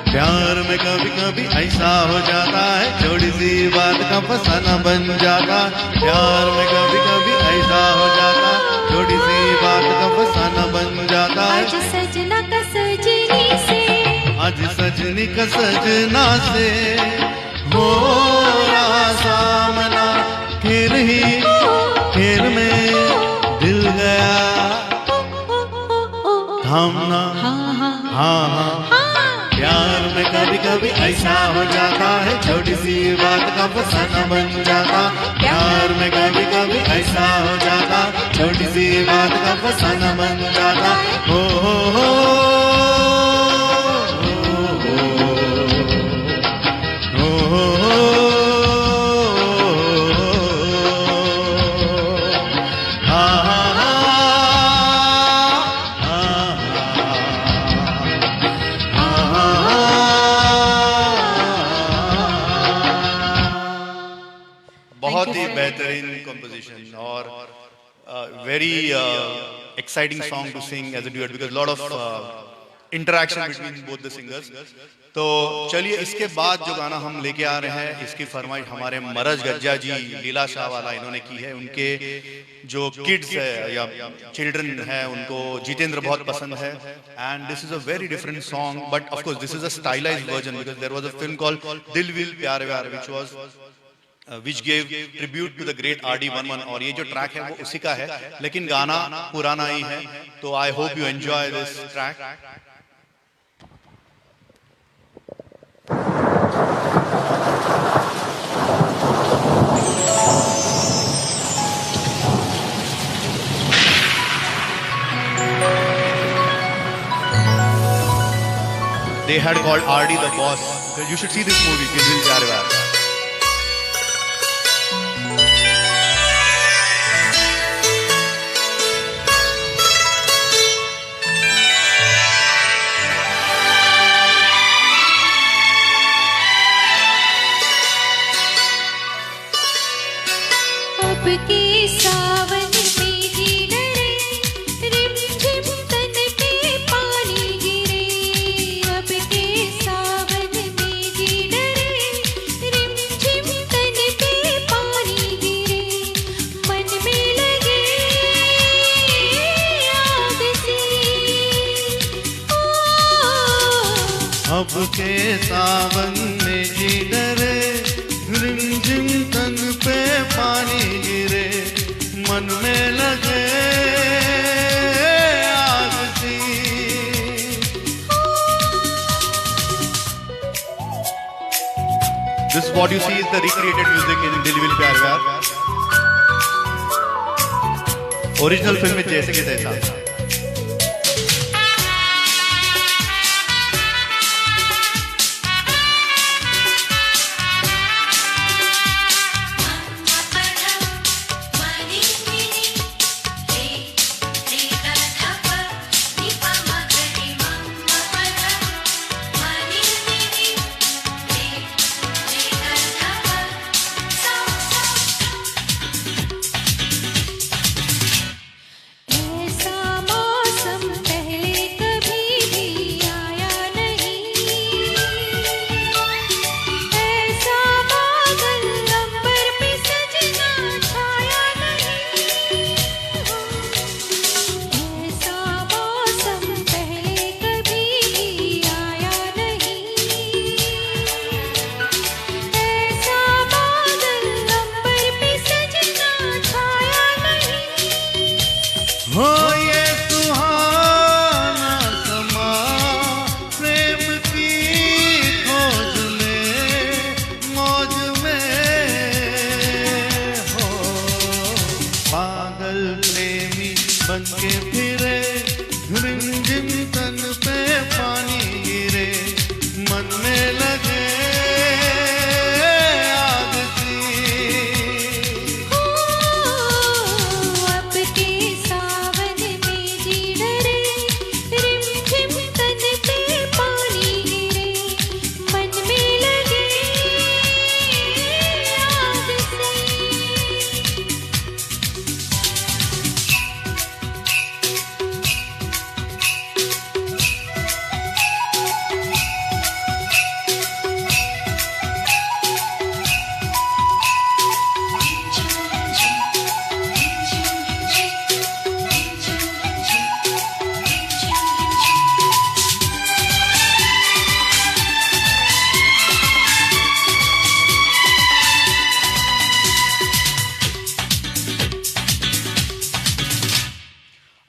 प्यार में कभी कभी ऐसा हो जाता है, छोटी सी बात का फसाना बन जाता। प्यार में कभी कभी ऐसा हो जाता, छोटी सी बात का फसाना बन जाता है। आज सजना का सजनी से, आज सजनी का सजना से हो रहा सामना। खेल ही खेल में दिल गया थामना। हाँ हाँ, प्यार में कभी कभी ऐसा हो जाता है, छोटी सी बात का फसाना बन जाता। प्यार में कभी कभी ऐसा हो जाता, छोटी सी बात का फसाना बन जाता। हो हो बहुत ही बेहतरीन कंपोजिशन और very exciting song to sing as a duet because lot of interaction between both the singers. तो चलिए इसके बाद जो गाना हम लेके आ रहे हैं, इसकी फरमाइश हमारे मरज गज्जा जी लीला शाह वाला इन्होंने की है। उनके जो किड्स है या चिल्ड्रन है उनको जितेंद्र बहुत पसंद है। And this is a very different song, but of course this is a stylised version because there was a film called Dil Vil Pyar Vyar which gave tribute to the great R.D. Burman, और ये जो ट्रैक है वो उसी का है, लेकिन गाना पुराना ही है। तो I hope you enjoy this track. They had called R.D. the boss. You should see this movie, Dil Vil Pyar Vyar. अब के सावन में जी डरे, रिमझिम तन पे पानी गिरे। अब के सावन में जी डरे, रिमझिम तन पे पानी गिरे। मन में लगे आग सी, अब के सावन में जी डरे, रिमझिम तन पे पानी गिरे। मन में लगे आग सी। This what you see is the recreated music in Dil Vil Pyar Vyar. Original film में जैसे के तैसा। ऐसा बन के फिरे रिमझिम तन पे पानी गिरे मन में लगे आग सी अब के सावन में जी डरे रिमझिम तन पे पानी गिरे मन में लगे आग सी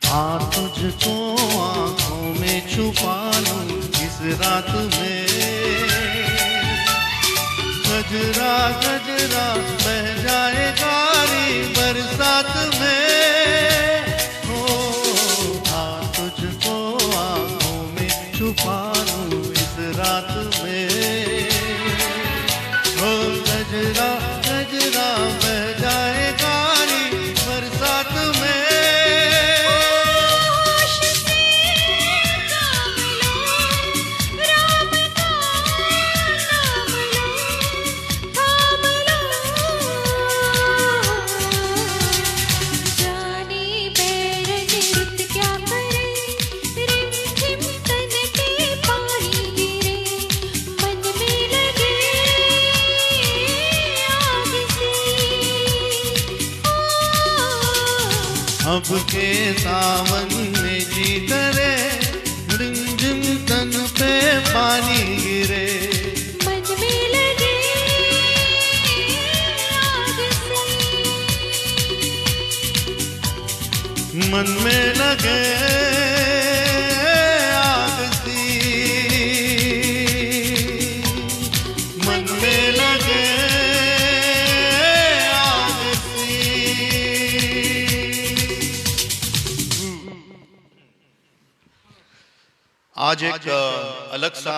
आ तुझको आंखों में छुपा लूं इस रात में गजरा गजरा बह जाए गारी बरसात में हो आ तुझको आंखों में छुपा लूं इस रात में हो गजरा गजरा बह जाए गारी बरसात में अब के सावन में जी डरे रिमझिम तन पे पानी गिरे मन में लगे आग सी मन में लगे आग सी मन में लगे आग सी आज एक अलग सा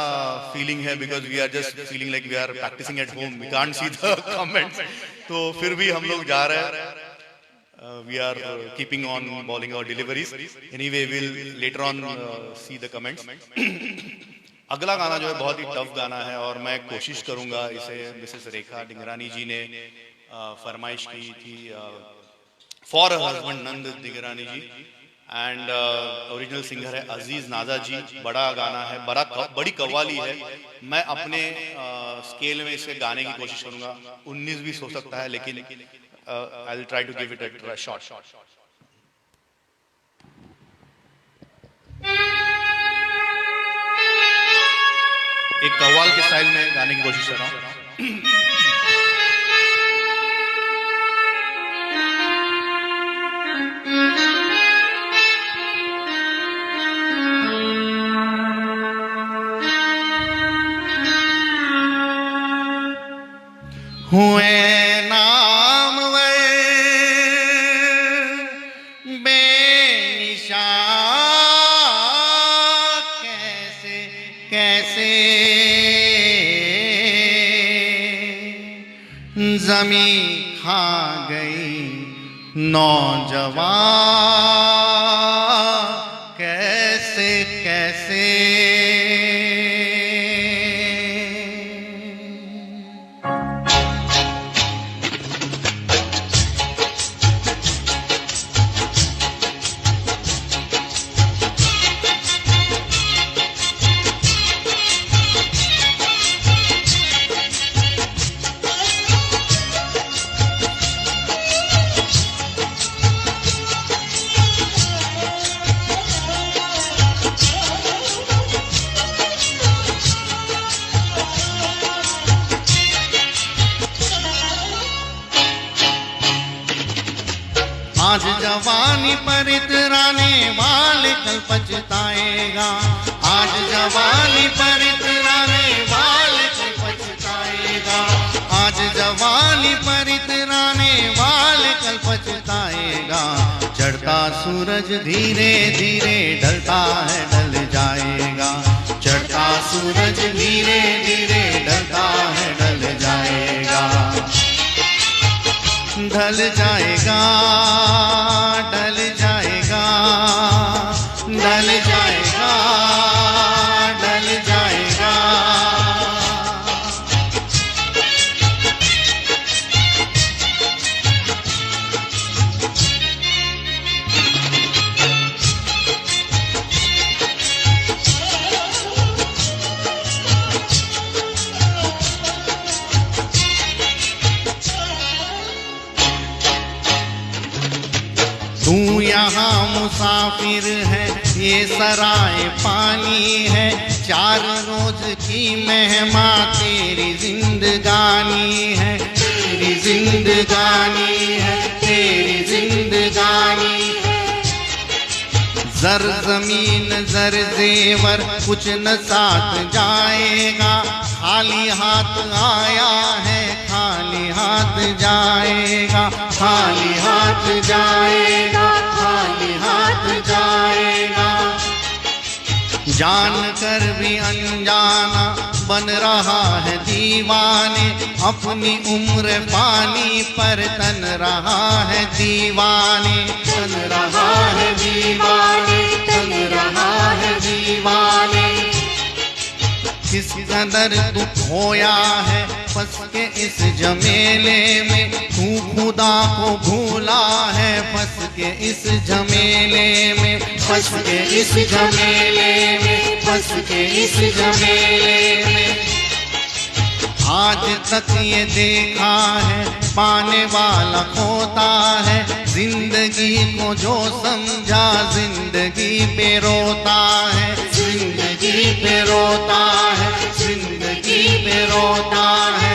फीलिंग है because we are just feeling like we are practising at home we can't see the comments तो फिर भी हम लोग जा रहे हैं we are keeping on bowling our deliveries anyway will later on see the comments अगला गाना जो है बहुत ही टफ गाना है और मैं कोशिश करूंगा इसे मिसेस रेखा डिंगरानी जी ने फरमाइश की थी for husband Nand Dingrani ji and original singer है अजीज नाजा जी बड़ा गाना है बड़ी कव्वाली है मैं अपने स्केल में इसे गाने की कोशिश करूंगा 19 भी हो सकता है लेकिन I will try to give it a shot एक कव्वाल के स्टाइल में गाने की कोशिश कर रहा हूं हुए नाम वे बेनिशा कैसे कैसे जमी खा गई नौजवान कैसे कैसे आज जवानी पर इतराने वाले कल पछताएगा आज जवानी पर इतराने वाले कल पछताएगा आज जवानी पर इतराने वाले कल पछताएगा चढ़ता सूरज धीरे धीरे ढलता है ढल जाएगा, चढ़ता सूरज धीरे धीरे ढलता है ढल जाएगा, ढल जाएगा, ढल जाएगा, ढल जाएगा, ढल जाएगा। तू यहाँ मुसाफिर है, ये सराय पानी है, 4 रोज की मेहमा तेरी जिंदगानी है, तेरी जिंदगानी है, तेरी जिंदगानी है। जर जमीन जर जेवर कुछ न साथ जाएगा, खाली हाथ आया है खाली हाथ जाएगा, खाली हाथ जाएगा, खाली हाथ जाएगा। जान कर भी अनजाना बन रहा है दीवाने, अपनी उम्र पानी पर तन रहा है दीवाने, तन रहा है दीवाने, तन रहा है दीवाने। किस कदर तू खोया है फंस के इस जमेले में, तू खुदा को भूला है फंस के इस जमेले में, फंस के इस जमेले में, फंस के इस जमेले में। आज तक ये देखा है पाने वाला खोता है, जिंदगी को जो समझा जिंदगी पे रोता है, जिंदगी पे रोता है, जिंदगी पे रोता है।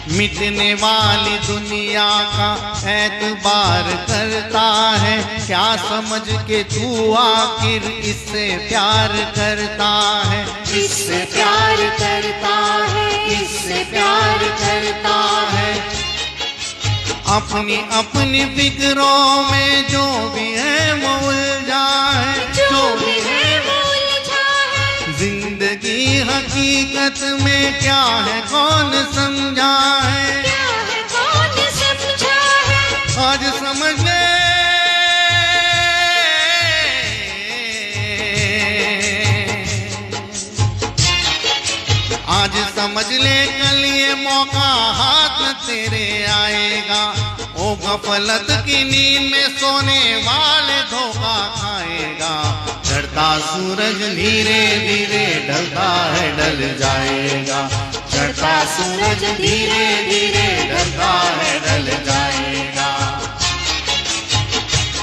मिटने वाली दुनिया का एतबार करता है, क्या समझ के तू आखिर इससे प्यार करता है, इससे प्यार करता है, इससे प्यार करता है। अपनी अपनी फिक्रों में जो भी है वो उलझा है, जो भी है वो उलझा है। जिंदगी हकीकत में क्या है कौन समझा है, क्या है कौन समझा है। आज समझ ले आज समझ ले कल ये मौका हाथ में तेरे आएगा, ओ गफलत की नींद में सोने वाले धोखा खाएगा। चढ़ता सूरज धीरे धीरे ढलता है ढल जाएगा, चढ़ता सूरज धीरे धीरे ढलता है ढल जाएगा,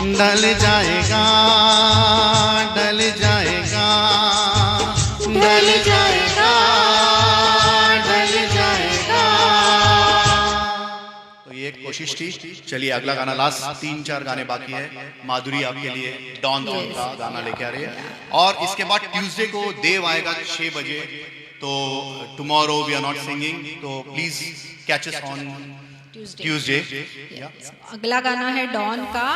ढल जाएगा, ढल जाएगा, ढल जाएगा, ढल जाएगा। तो ये एक कोशिश थी। चलिए अगला गाना, लास्ट 3-4 गाने बाकी है। माधुरी आपके लिए डॉन सॉन्ग का गाना लेके आ रही है, और इसके बाद ट्यूसडे को देव आएगा 6 बजे। तो tomorrow we are not singing, तो please catch us on Tuesday. अगला गाना है डॉन का।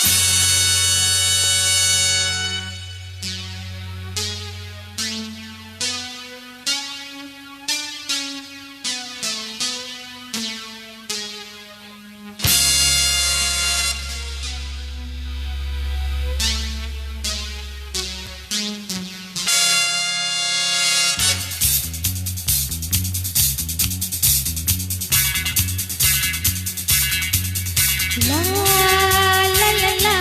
ला ला ला ला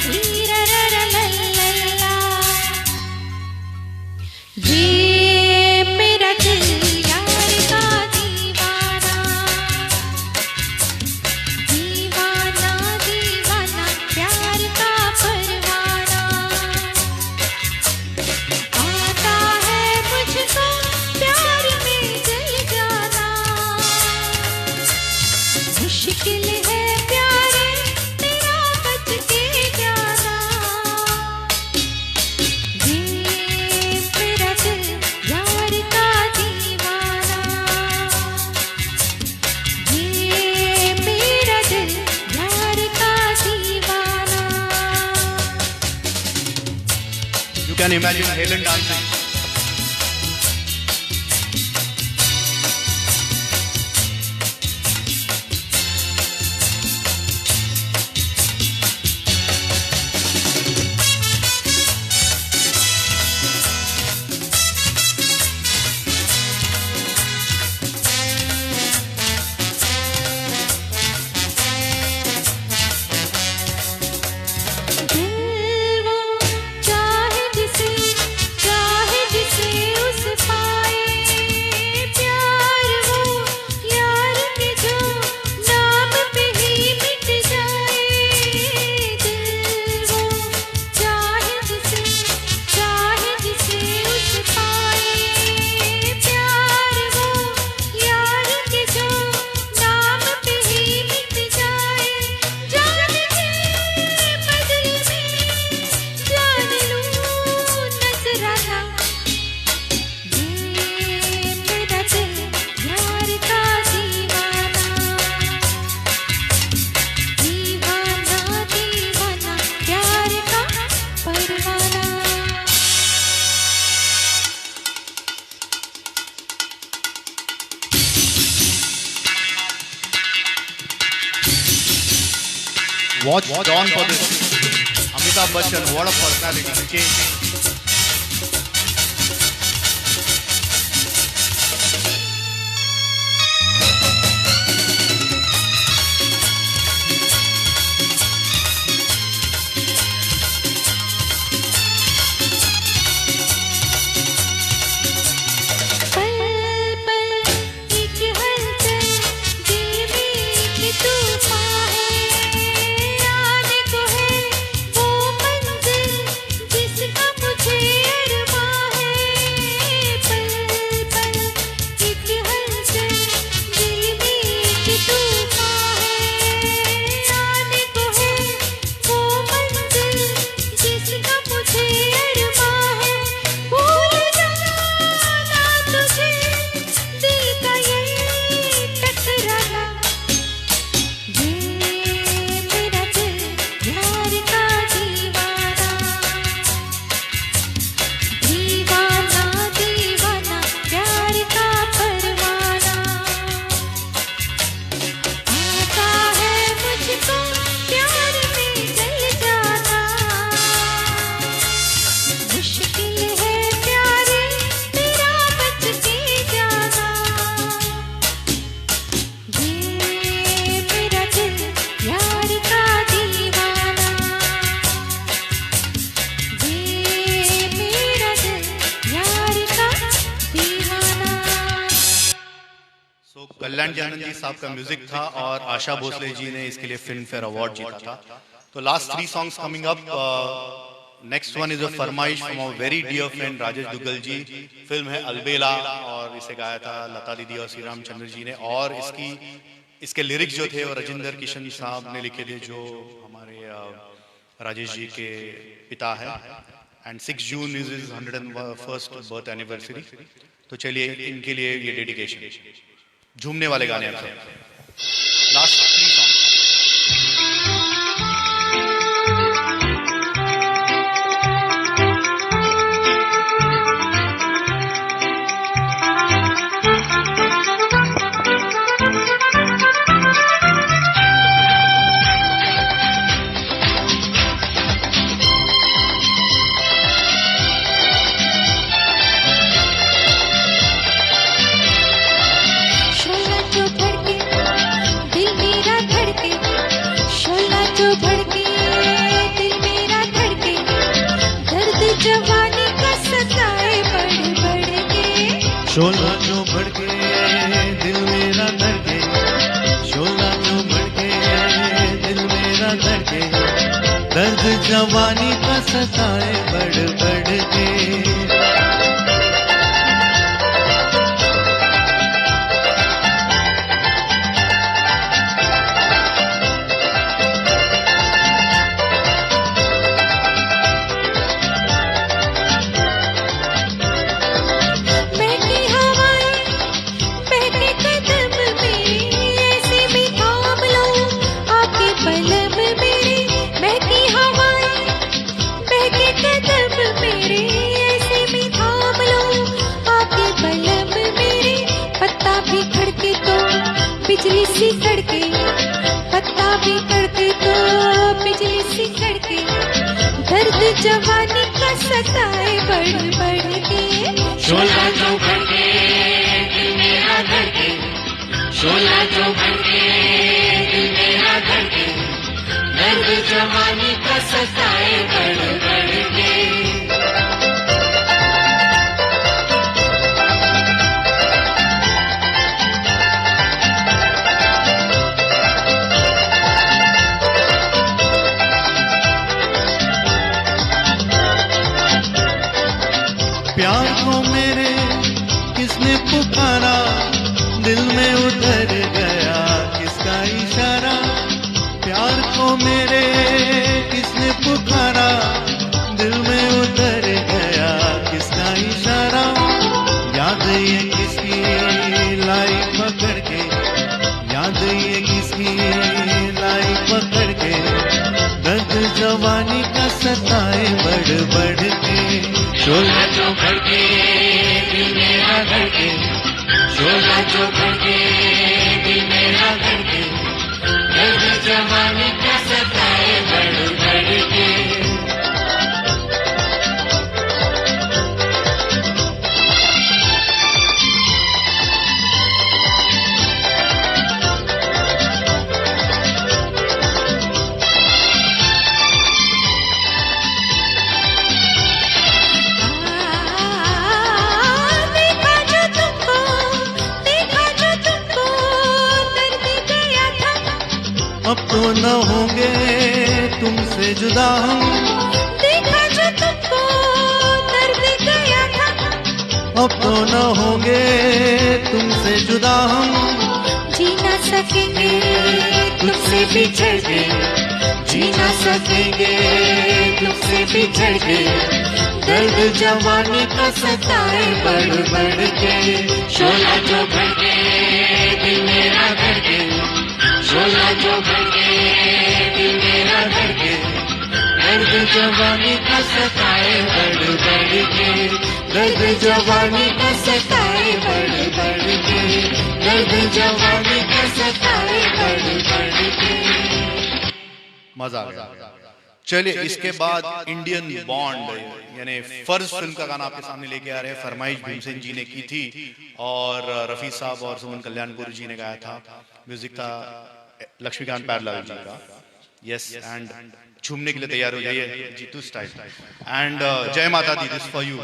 री रा रा रा ला ला ला। ये मेरा दिल यार का दीवाना, दीवाना दीवाना प्यार का परवाना। आता है मुझको प्यार में जल जाना, मुश्किल है प्यारे can imagine Helen dancing. दिल वो चाहे जिसे उस पाए, प्यार वो यार के जो नाम पे ही मिट जाए। दिल वो चाहे जिसे उस पाए, प्यार वो यार के जो नाम पे ही मिट जाए। जान के बदले में जान लूं नजराना, ये मेरा दिल यार का दीवाना, दीवाना दीवाना प्यार का परवाना। Watch Dawn for this. Amitabh Bachchan, what a personality. Change. पल पल एक हलचल, दिल में एक तूफान है। आने को है वो मंजिल जिसका मुझे अरमां है। पल पल एक हलचल, दिल में एक तूफान है। आने को है वो मंजिल जिसका मुझे अरमां है। भूल जाना तुझे दिल का ये टकराना, ये मेरा दिल यार का दीवाना, दीवाना दीवाना प्यार का परवाना। आता है मुझको प्यार में जल जाना, मुश्किल है प्यारे तेरा बच के जाना। ये मेरा दिल यार का दीवाना, ये मेरा दिल यार का दीवाना। So कल्याण जानन जी साहब का म्यूजिक था और आशा भोसले जी ने इसके लिए फिल्म फेयर अवार्ड जीता था। तो last 3 songs coming up. Next one is a फरमाइश from a very dear friend Rajesh Duggal ji. Film है अलबेला और इसे गाया था लता दीदी और श्री रामचंद्र जी ने, और इसके लिरिक्स जो थे वो राजेंद्र किशन साहब ने लिखे थे, जो हमारे राजेश जी के पिता है। And 6 June is his 101st birth anniversary. तो चलिए इनके लिए ये डेडिकेशन, झूमने वाले गाने हैं लास्ट 3 songs। शोला जो धड़के दिल मेरा धड़के, शोला जो धड़के दिल मेरा धड़के, दर्द जवानी का सताए बढ़ बढ़ के। शोला जो भड़के दिल मेरा धड़के, शोला जो भड़के दिल मेरा धड़के, दर्द जवानी का सताए बढ़ बढ़ के। महकी हवाएं बहके कदम मेरे, ऐसे भी थाम लो आके पलम मेरे। महकी हवाएं बहके कदम मेरे, भी करते तो बिजली सी कड़के, दर्द जवानी का सताए बढ़ बढ़ के। शोला जो भड़के दिल मेरा धड़के, शोला जो भड़के दिल मेरा धड़के, दर्द जवानी का सताए बढ़ बढ़ के। प्यार को मेरे किसने पुकारा, दिल में उतर गया किसका इशारा। प्यार को मेरे किसने पुकारा, दिल में उतर गया किसका इशारा। याद ये किसकी लाई पकड़ के, याद ये किसकी लाई पकड़ के, दर्द जवानी का सताए बढ़ बढ़ के। शोला जो भड़के दिल मेरा धड़के, शोला जो भड़के दिल मेरा धड़के, दर्द जवानी का सताए बढ़ बढ़ के। देखा जो तुमको, देखा जो तुमको, दर्द गया था। अब तो न होंगे तुमसे जुदा हम, देखा जो तुमको, दर्द गया था। अब तो न होंगे तुमसे जुदा हम। जी ना सकेंगे तुमसे बिछड़ के, जी न सकेंगे तुमसे बिछड़ के, दर्द जवानी का सताए बढ़ बढ़ के। शोला जो भड़के दिल मेरा धड़के, शोला जो भड़के दिल मेरा धड़के, दर्द जवानी का सताए बढ़ बढ़ के, दर्द जवानी का सताए बढ़ बढ़ के, दर्द जवानी का सताए बढ़ बढ़ के। मजा आ गया। चलिए इसके बाद इंडियन बॉन्ड यानी फर्ज फिल्म का गाना आपके सामने लेके आ रहे हैं। फरमाइश भीमसेन जी ने की थी और रफी साहब और सुमन कल्याणपुर जी ने गाया था। म्यूजिक था लक्ष्मीकांत प्यारेलाल जी का। यस एंड झूमने के लिए तैयार हो जाइए जीतू स्टाइल। एंड जय माता दी, दिस फॉर यू।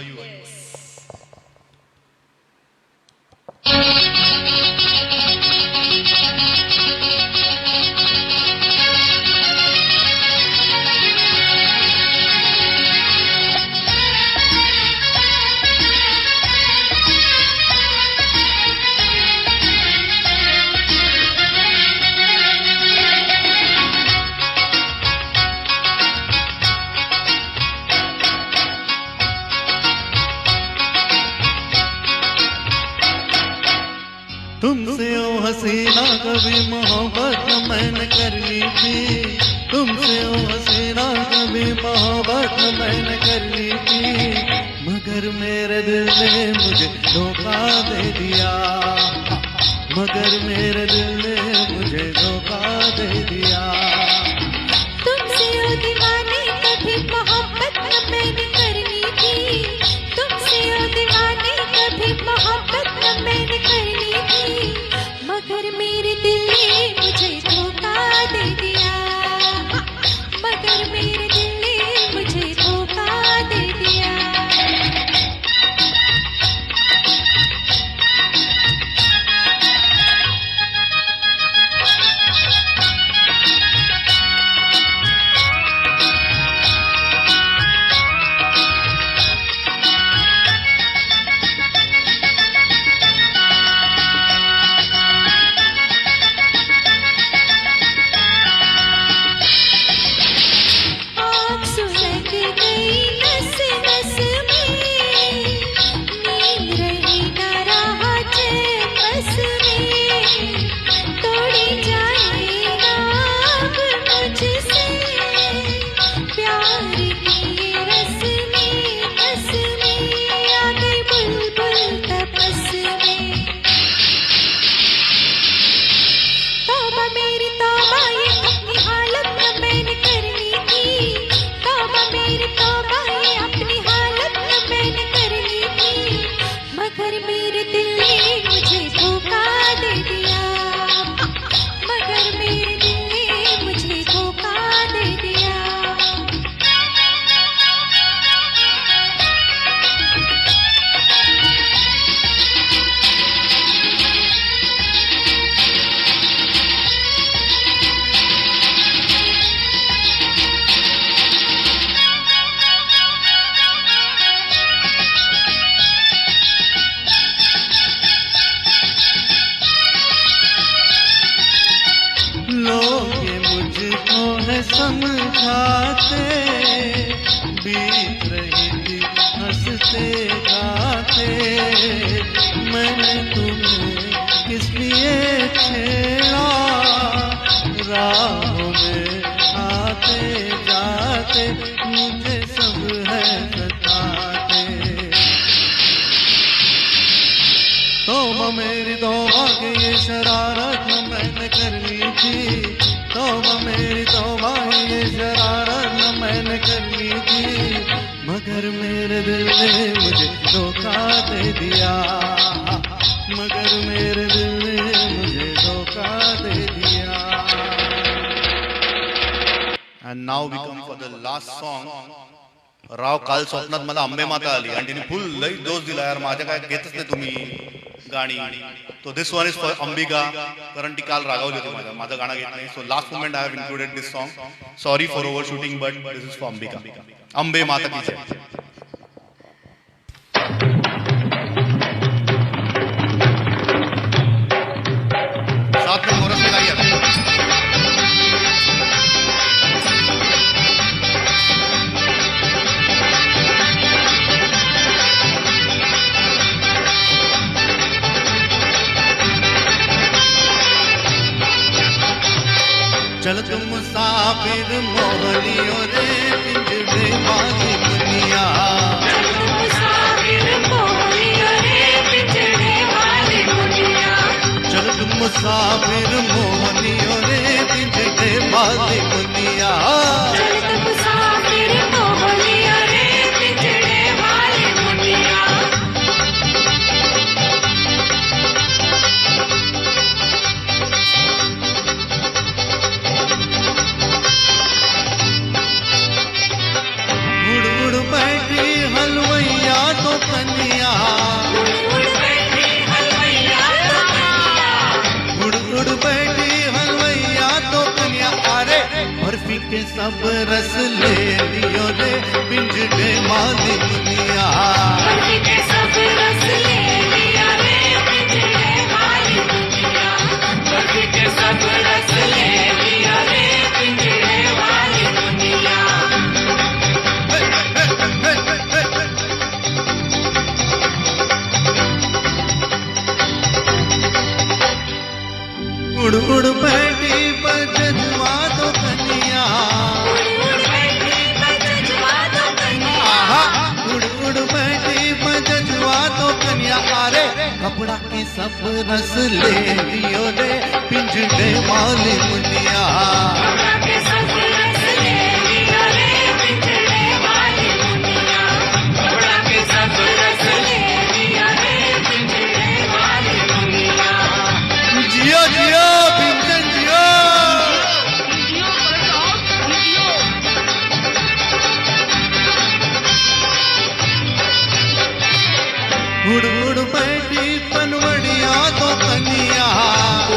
तुमसे ओ हसीना कभी मोहब्बत न मैंने करनी थी, तुमसे ओ हसीना कभी मोहब्बत न मैंने करनी थी, मगर मेरे दिल ने मुझे धोखा दे दिया, मगर मेरे दिल ने मुझे धोखा दे दिया। तुमसे ओ दीवाने कभी मोहब्बत न मैंने करनी थी, तुमसे ओ दीवाने कभी मोहब्बत न मैंने करनी थी, मगर मेरे दिल ने मुझे धोखा दे दिया, मगर मेरे दिल ने मुझे धोखा दे दिया। है समझाते, बीत रही थी हंसते गाते, मैंने तुम्हें किस लिए छेड़ा, राहों में आते जाते मुझे सब है सताते। तौबा मेरी तौबा के ये शरारत न मैंने करनी थी, तौबा मेरी तौबा ये शरारत न मैंने करनी थी, मगर मेरे दिल ने मुझे धोखा दे दिया, मगर मेरे दिल ने मुझे धोखा दे दिया। And now we come for the last song. Rao काल स्वप्नात मला अंबे माता आली आणि तिने फुल लई दोष दिला यार, माझ्या काय घेतच नाही तुम्ही गाणी. तो this one is for Ambika, कारण ती काल रागावली होती माझं गाणं घेत नाही. So last moment I have included this song. Sorry for over shooting but this is for Ambika. Ambe माता की जय. साथ में कोरस में गाइए. चल तुम मुसाफिर मोहलियों रे पिंजरे वाली दुनिया, चल तुम मुसाफिर मोहलियों रे पिंजरे वाली दुनिया, चल तुम मुसाफिर मोहलियों रे पिंजरे वाली दुनिया, चल तुम मुसाफिर मोहलियों रे पिंजरे वाली दुनिया। उड़ उड़ बैठी हलवैया तो कन्या, उड़ उड़ बैठी हलवैया तो कन्या, उड़ उड़ बैठी हलवैया तो कन्या, अरे बर्फी के सब रस ले लियो रे पिंजरे वाली दुनिया, बर्फी के सब रस ले लिया रे पिंजरे वाली दुनिया, बर्फी के सब रस ले लिया रे पिंजरे वाली दुनिया। उड़ उड़ बैठी बजवा तो कन्या, उड़ उड़ बैठी बजवा तो कन्या, आहा उड़ उड़ बैठी बजवा तो कन्या, अरे कपड़ा के सब रस ले लियो रे पिंजरे वाली दुनिया, कपड़ा के सब रस ले लिया रे पिंजरे वाली दुनिया, कपड़ा के सब रस ले लिया रे पिंजरे वाली दुनिया। जियो जियो पिंजन जियो। उड़ उड़ बैठी पनवड़िया तो कन्या,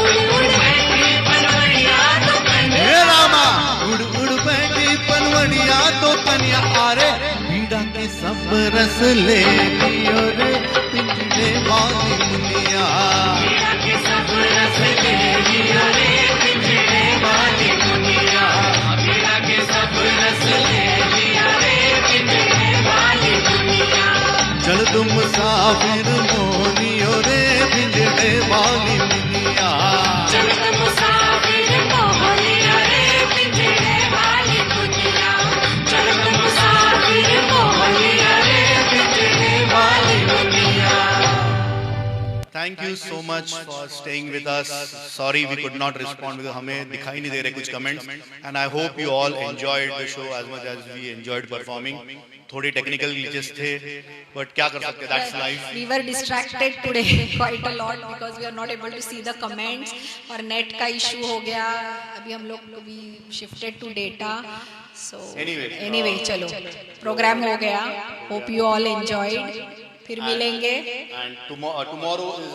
उड़ उड़ बैठी पनवड़िया तो कन्या, हे रामा उड़ उड़ बैठी पनवड़िया तो कन्या, अरे पीड़ा के सब रस ले लियो रे पिंजरे वाली दुनिया, पीड़ा के सब रस ले लिया रे पिंजरे वाली दुनिया, पीड़ा के सब रस ले लिया रे पिंजरे वाली दुनिया। चल तुम मुसाफिर मोहनियो रे पिंजरे वाली दुनिया, चल तुम मुसाफिर मोहलिया रे पिंजरे वाली दुनिया, चल तुम मुसाफिर मोहलिया रे पिंजरे वाली दुनिया। Thank you so much for staying with us. Sorry we could not respond because हमें दिखाई नहीं दे रहे कुछ comments. And I hope you all enjoyed the show as much as we enjoyed performing. थोड़ी technical glitches थे, but क्या कर सकते? That's life. We were distracted today quite a lot because we are not able to see the comments और net का issue हो गया. अभी हम लोग भी shifted to data. So anyway चलो प्रोग्राम हो गया. Hope you all enjoyed. फिर मिलेंगे. And tomorrow is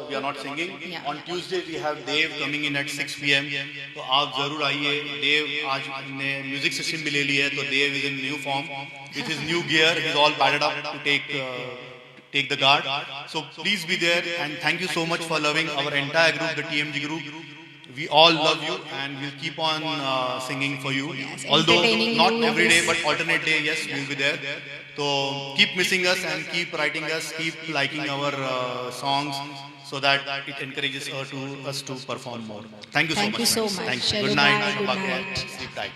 we are not singing. Yeah. On Tuesday we have Dev coming in at 6 p.m. तो आप जरूर आइए. Dev आज ने म्यूजिक सिस्टम भी ले ली है, तो Dev is in new form with his new gear. He's all padded up to take the guard. So please be there and thank you so much for loving our entire group, the TMG group. We all love you and we'll keep on singing for you. Although entertaining not you, every day, yes. but alternate day, yes, we'll be there. So keep missing us and keep writing us, keep liking our songs so that it encourages us to perform more. Thank you so Thank much. you so friends. much. Thank you. Chalo, Good night. bye, good Shubha Kher. night. Sleep tight.